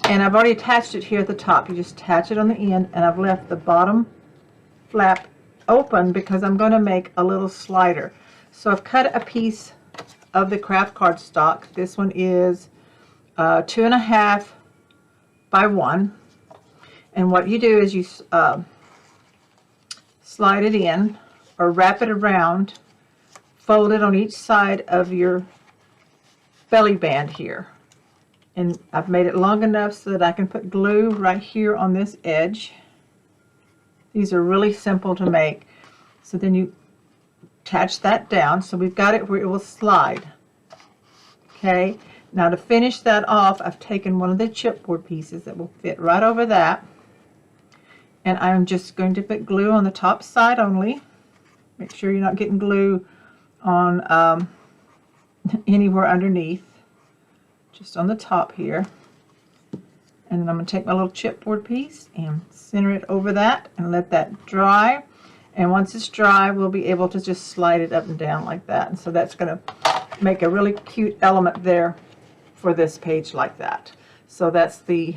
And I've already attached it here at the top. You just attach it on the end, and I've left the bottom flap open because I'm going to make a little slider. So I've cut a piece of the craft cardstock. This one is 2.5 by 1. And what you do is you slide it in, or wrap it around, fold it on each side of your belly band here. And I've made it long enough so that I can put glue right here on this edge. These are really simple to make. So then you attach that down. So we've got it where it will slide. Okay, now to finish that off, I've taken one of the chipboard pieces that will fit right over that, And I'm just going to put glue on the top side only. Make sure you're not getting glue on anywhere underneath. Just on the top here. And then I'm going to take my little chipboard piece and center it over that and let that dry. And once it's dry, we'll be able to just slide it up and down like that. And so that's going to make a really cute element there for this page like that. So that's the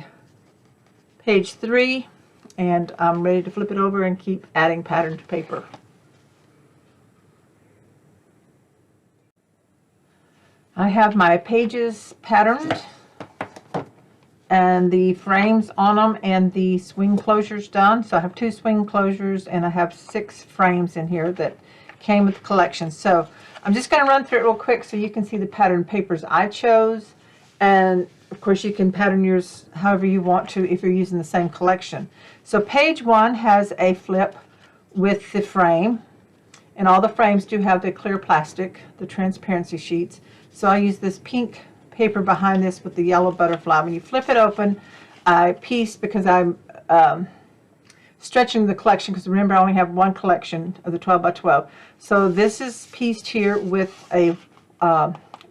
page 3, and I'm ready to flip it over and keep adding pattern to paper. I have my pages patterned and the frames on them and the swing closures done. So I have 2 swing closures and I have 6 frames in here that came with the collection. So I'm just going to run through it real quick so you can see the pattern papers I chose. And of course you can pattern yours however you want to if you're using the same collection. So page 1 has a flip with the frame. And all the frames do have the clear plastic, the transparency sheets. So I use this pink paper behind this with the yellow butterfly. When you flip it open, I piece, because I'm stretching the collection, because remember I only have one collection of the 12 by 12. So this is pieced here with a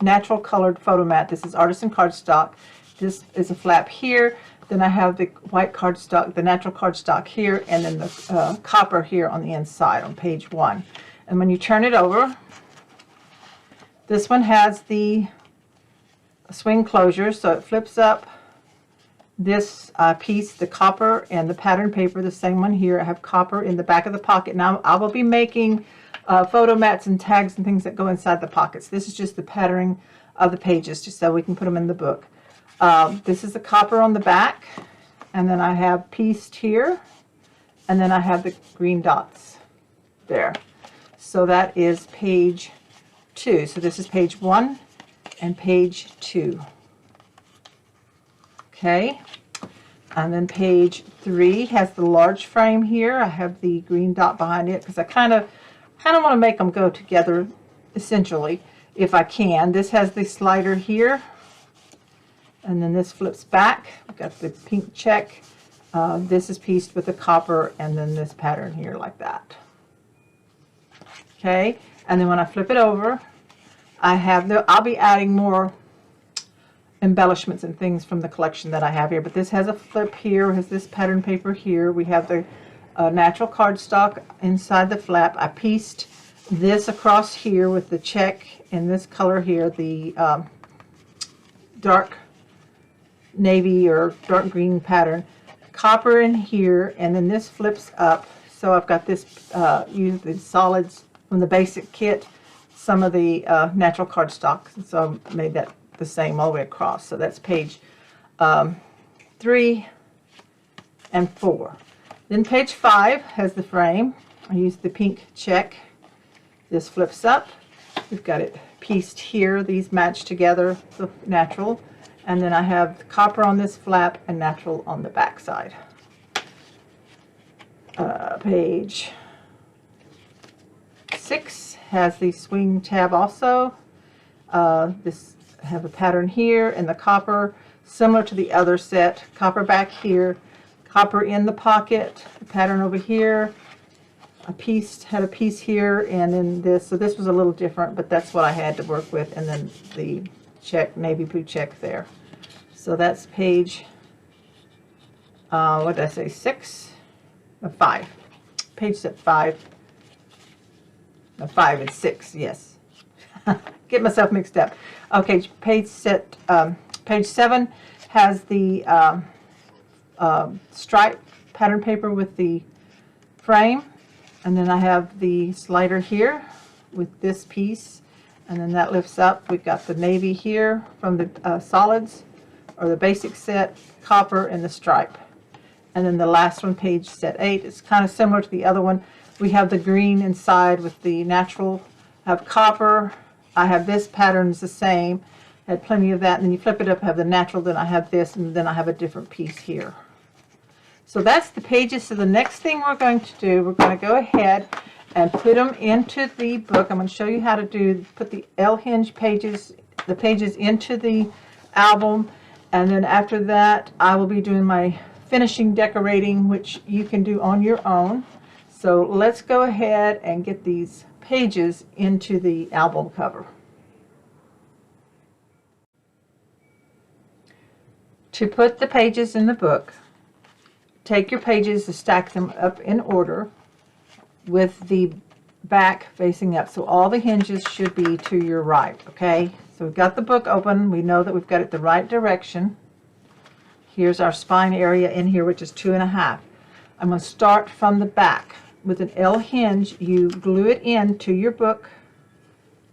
natural colored photo mat. This is artisan cardstock. This is a flap here. Then I have the white cardstock, the natural cardstock here, and then the copper here on the inside on page 1. And when you turn it over, this one has the swing closure, so it flips up this piece, the copper and the pattern paper, the same one here. I have copper in the back of the pocket. Now I will be making photo mats and tags and things that go inside the pockets. This is just the patterning of the pages, just so we can put them in the book. This is the copper on the back, and then I have pieced here, and then I have the green dots there. So that is page 2. So this is page 1 and page 2. Okay, and then page 3 has the large frame here. I have the green dot behind it because I kind of want to make them go together essentially if I can. This has the slider here, and then this flips back. We've got the pink check. This is pieced with the copper, and then this pattern here like that. Okay, and then when I flip it over, I have I'll be adding more embellishments and things from the collection that I have here, but this has a flip here, has this pattern paper here. We have the natural cardstock inside the flap. I pieced this across here with the check in this color here, the dark navy or dark green pattern, copper in here, and then this flips up. So I've got this, used the solids from the basic kit, some of the natural cardstock, so I made that the same all the way across. So that's page 3 and 4. Then page 5 has the frame. I used the pink check. This flips up. We've got it pieced here. These match together, the natural. And then I have copper on this flap and natural on the back side. Page 6 has the swing tab also. This have a pattern here and the copper, similar to the other set. Copper back here, copper in the pocket, the pattern over here. Had a piece here, and then this. So this was a little different, but that's what I had to work with. And then the check, navy blue check there. So that's page, what did I say, 6? 5. Page set 5. 5 and 6, yes. Get myself mixed up. Okay, page 7 has the stripe pattern paper with the frame, and then I have the slider here with this piece, and then that lifts up. We've got the navy here from the solids or the basic set, copper, and the stripe. And then the last one, page set 8, is kind of similar to the other one. We have the green inside with the natural. I have copper. I have this pattern is the same. I had plenty of that. And then you flip it up, I have the natural, then I have this, and then I have a different piece here. So that's the pages. So the next thing we're going to do, we're going to go ahead and put them into the book. I'm going to show you how to put the L-hinge pages, the pages into the album. And then after that, I will be doing my finishing decorating, which you can do on your own. So let's go ahead and get these pages into the album cover. To put the pages in the book, take your pages and stack them up in order with the back facing up. So all the hinges should be to your right, okay? So we've got the book open. We know that we've got it the right direction. Here's our spine area in here, which is 2.5. I'm going to start from the back. With an L hinge, you glue it into your book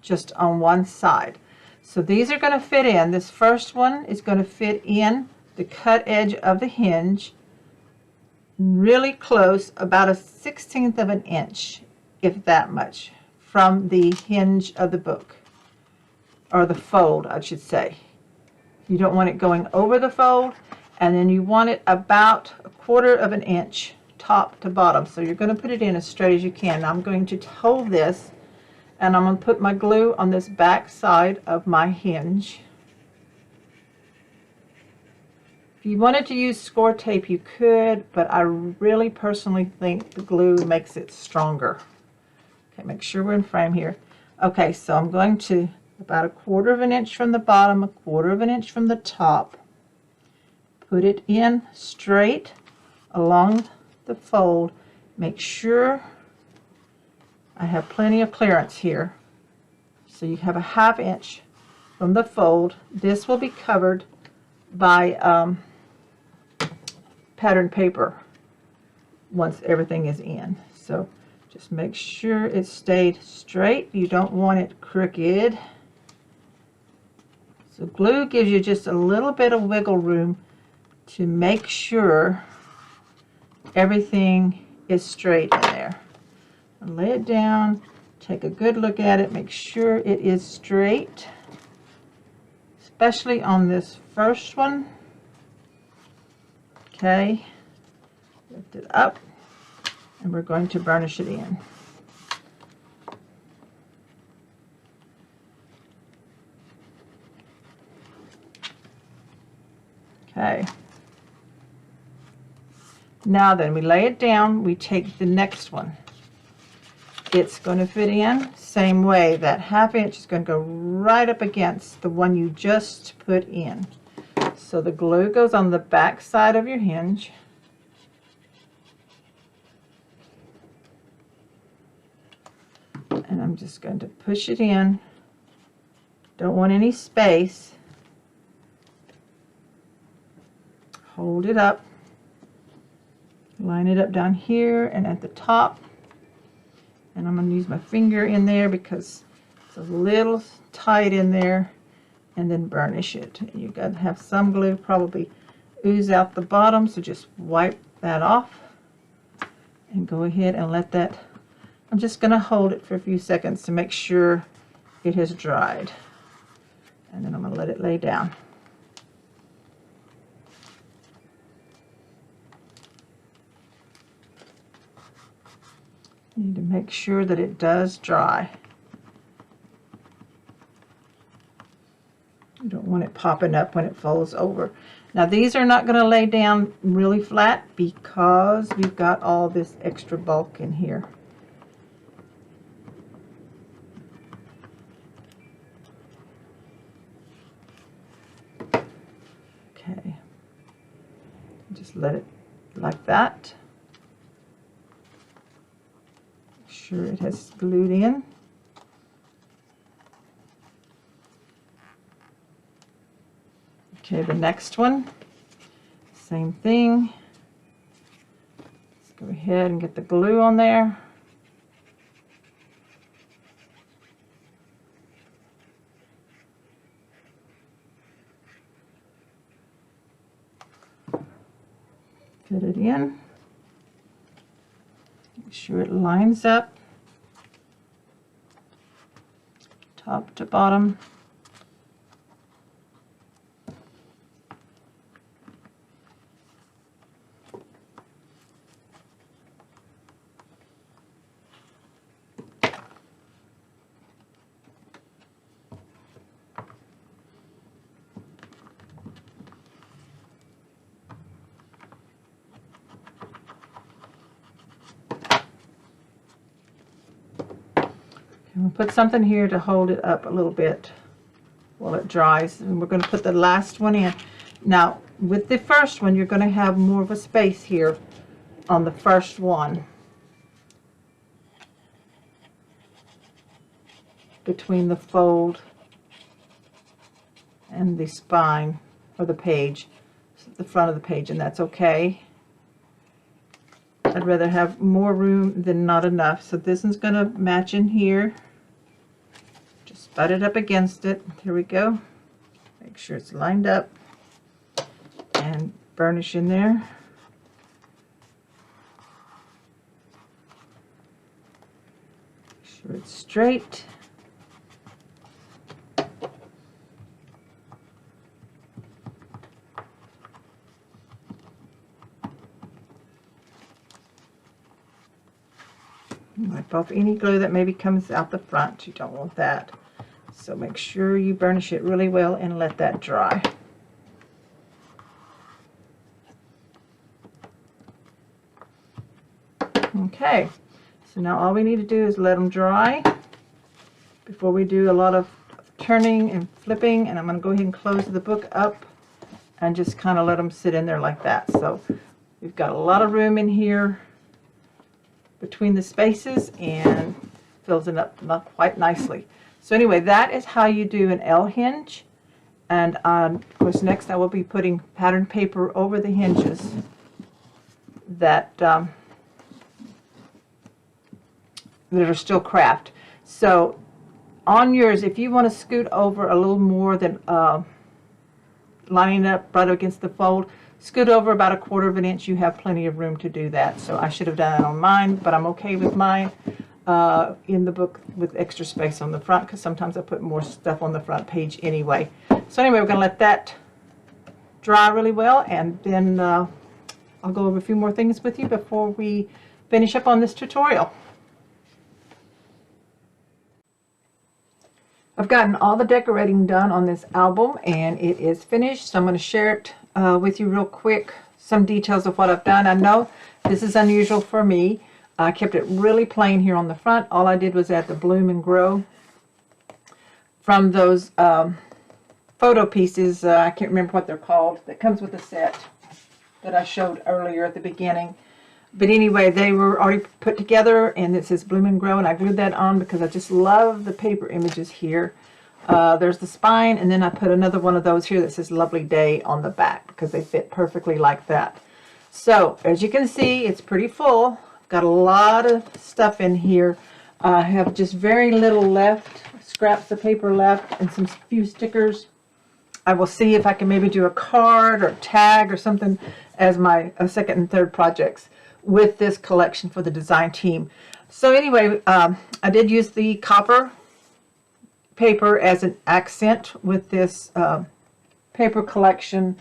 just on one side. So these are going to fit in. This first one is going to fit in the cut edge of the hinge really close, about 1/16 of an inch, if that much, from the hinge of the book, or the fold, I should say. You don't want it going over the fold, and then you want it about 1/4 of an inch top to bottom. So you're going to put it in as straight as you can. Now I'm going to hold this, and I'm going to put my glue on this back side of my hinge. If you wanted to use score tape, you could, but I really personally think the glue makes it stronger. Okay, make sure we're in frame here. Okay, so I'm going to about 1/4 of an inch from the bottom, 1/4 of an inch from the top. Put it in straight along the fold. Make sure I have plenty of clearance here. So you have 1/2 inch from the fold. This will be covered by pattern paper once everything is in. So just make sure it stayed straight. You don't want it crooked. So glue gives you just a little bit of wiggle room to make sure everything is straight in there. And lay it down, take a good look at it, make sure it is straight, especially on this first one. Okay, lift it up, and we're going to burnish it in. Okay. Now then, we lay it down, we take the next one. It's going to fit in same way. That 1/2 inch is going to go right up against the one you just put in. So the glue goes on the back side of your hinge. And I'm just going to push it in. Don't want any space. Hold it up. Line it up down here and at the top. And I'm going to use my finger in there because it's a little tight in there. And then burnish it. You've got to have some glue probably ooze out the bottom, so just wipe that off and go ahead and let that. I'm just going to hold it for a few seconds to make sure it has dried, and then I'm going to let it lay down. You need to make sure that it does dry. You don't want it popping up when it folds over. Now these are not going to lay down really flat because we've got all this extra bulk in here. Okay, just let it like that. Make sure it has glued in. Okay, the next one, same thing. Let's go ahead and get the glue on there. Fit it in. Make sure it lines up, top to bottom. we'll put something here to hold it up a little bit while it dries, and we're going to put the last one in. Now with the first one, you're going to have more of a space here on the first one between the fold and the spine or the page, the front of the page, and that's okay. I'd rather have more room than not enough. So this one's going to match in here. Just butt it up against it. Here we go. Make sure it's lined up and burnish in there. Make sure it's straight. Wipe off any glue that maybe comes out the front. You don't want that. So make sure you burnish it really well and let that dry. Okay, so now all we need to do is let them dry before we do a lot of turning and flipping, and I'm going to go ahead and close the book up and just kind of let them sit in there like that. So we've got a lot of room in here between the spaces and fills it up not quite nicely. So anyway, that is how you do an L hinge. And of course, next I will be putting pattern paper over the hinges that that are still craft. So on yours, if you want to scoot over a little more than lining up right against the fold, scoot over about 1/4 of an inch. You have plenty of room to do that. So I should have done it on mine, but I'm okay with mine in the book with extra space on the front, because sometimes I put more stuff on the front page anyway. So anyway, we're going to let that dry really well, and then I'll go over a few more things with you before we finish up on this tutorial. I've gotten all the decorating done on this album, and it is finished. So I'm going to share it with you real quick, some details of what I've done. I know this is unusual for me. I kept it really plain here on the front. All I did was add the bloom and grow from those photo pieces. I can't remember what they're called. That comes with the set that I showed earlier at the beginning. But anyway, they were already put together, and it says bloom and grow, and I glued that on because I just love the paper images here. There's the spine, and then I put another one of those here that says lovely day on the back because they fit perfectly like that. So as you can see, it's pretty full. I've got a lot of stuff in here. I have just very little left, scraps of paper left, and some few stickers. I will see if I can maybe do a card or a tag or something as my second and third projects with this collection for the design team. So anyway, I did use the copper paper as an accent with this paper collection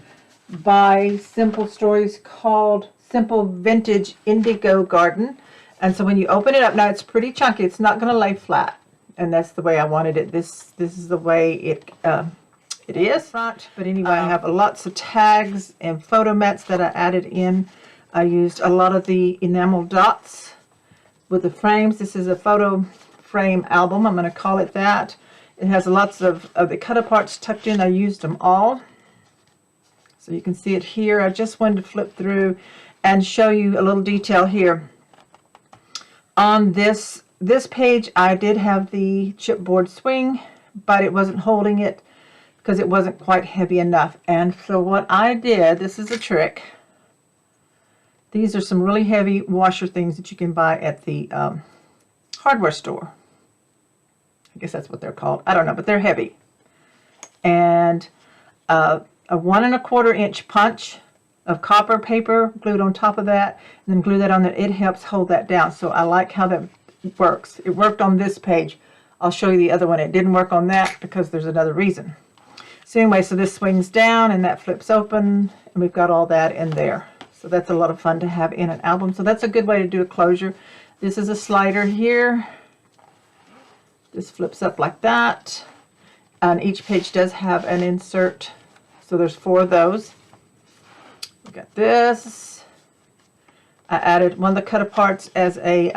by Simple Stories called Simple Vintage Indigo Garden. And so when you open it up, now it's pretty chunky. It's not going to lay flat, and that's the way I wanted it. This is the way it is. But anyway, I have lots of tags and photo mats that I added in. I used a lot of the enamel dots with the frames. This is a photo frame album, I'm going to call it that. It has lots of the cut-aparts tucked in. I used them all. So you can see it here. I just wanted to flip through and show you a little detail here. On this page, I did have the chipboard swing, but it wasn't holding it because it wasn't quite heavy enough. And so what I did, this is a trick. These are some really heavy washer things that you can buy at the hardware store. I guess that's what they're called. I don't know, but they're heavy. And a 1 1/4 inch punch of copper paper glued on top of that, and then glue that on there. It helps hold that down. So I like how that works. It worked on this page. I'll show you the other one. It didn't work on that because there's another reason. So anyway, so this swings down and that flips open, and we've got all that in there. So that's a lot of fun to have in an album. So that's a good way to do a closure. This is a slider here. This flips up like that. And each page does have an insert. So there's 4 of those. We got this. I added one of the cut aparts as a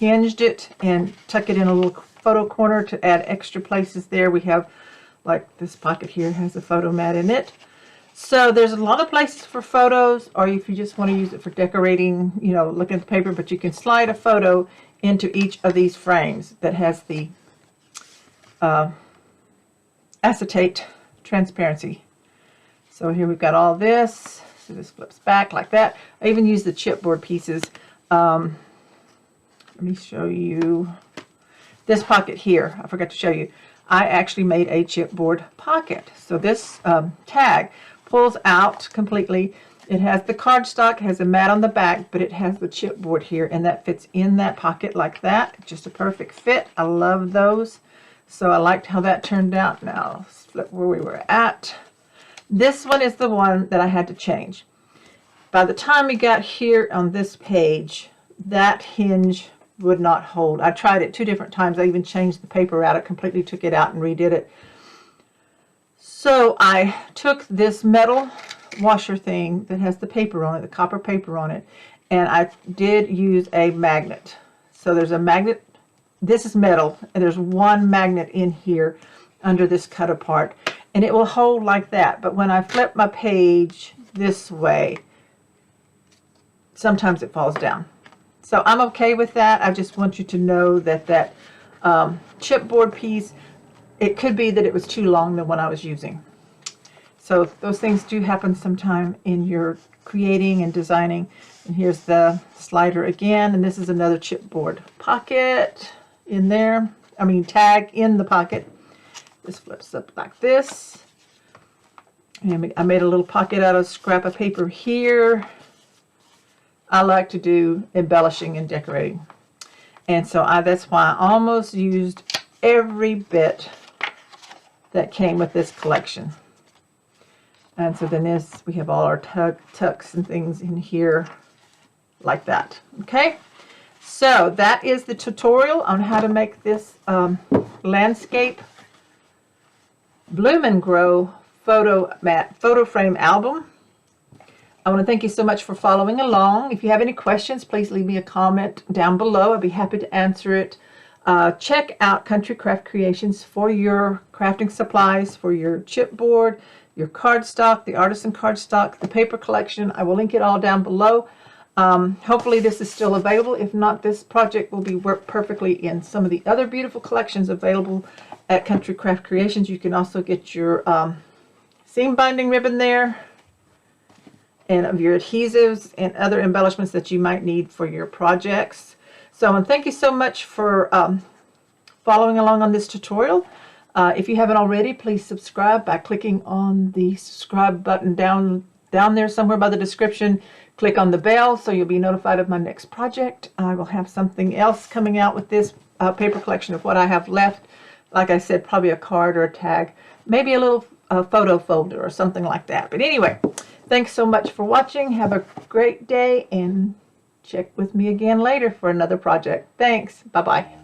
hinged it and tuck it in a little photo corner to add extra places there. We have, like this pocket here has a photo mat in it. So there's a lot of places for photos, or if you just want to use it for decorating, you know, looking at the paper, but you can slide a photo into each of these frames that has the acetate transparency. So here we've got all this. So this flips back like that. I even use the chipboard pieces. Let me show you this pocket here. I forgot to show you. I actually made a chipboard pocket. So this tag pulls out completely. It has the cardstock, has a mat on the back, but it has the chipboard here, and that fits in that pocket like that. Just a perfect fit. I love those. So I liked how that turned out. Now let's flip where we were at. This one is the one that I had to change. By the time we got here on this page, that hinge would not hold. I tried it 2 different times. I even changed the paper out. I completely took it out and redid it. So I took this metal washer thing that has the paper on it, the copper paper on it, and I did use a magnet. So there's a magnet. This is metal, and there's one magnet in here under this cut apart, and it will hold like that. But when I flip my page this way, sometimes it falls down. So I'm okay with that. I just want you to know that that chipboard piece, it could be that it was too long than what I was using. So those things do happen sometime in your creating and designing. And here's the slider again, and this is another chipboard pocket in there. I mean tag in the pocket. This flips up like this. And I made a little pocket out of scrap of paper here. I like to do embellishing and decorating. And so that's why I almost used every bit that came with this collection. And so then we have all our tucks and things in here like that. Okay, so that is the tutorial on how to make this landscape Bloom and Grow photo frame album. I want to thank you so much for following along. If you have any questions, please leave me a comment down below. I'd be happy to answer it. Check out Country Craft Creations for your crafting supplies, for your chipboard, your cardstock, the artisan cardstock, the paper collection. I will link it all down below. Hopefully this is still available. If not, this project will work perfectly in some of the other beautiful collections available at Country Craft Creations. You can also get your seam binding ribbon there, and of your adhesives and other embellishments that you might need for your projects. So thank you so much for following along on this tutorial. If you haven't already, please subscribe by clicking on the subscribe button down there somewhere by the description. Click on the bell so you'll be notified of my next project. I will have something else coming out with this paper collection of what I have left. Like I said, probably a card or a tag, maybe a little photo folder or something like that. But anyway, thanks so much for watching. Have a great day, and check with me again later for another project. Thanks. Bye-bye.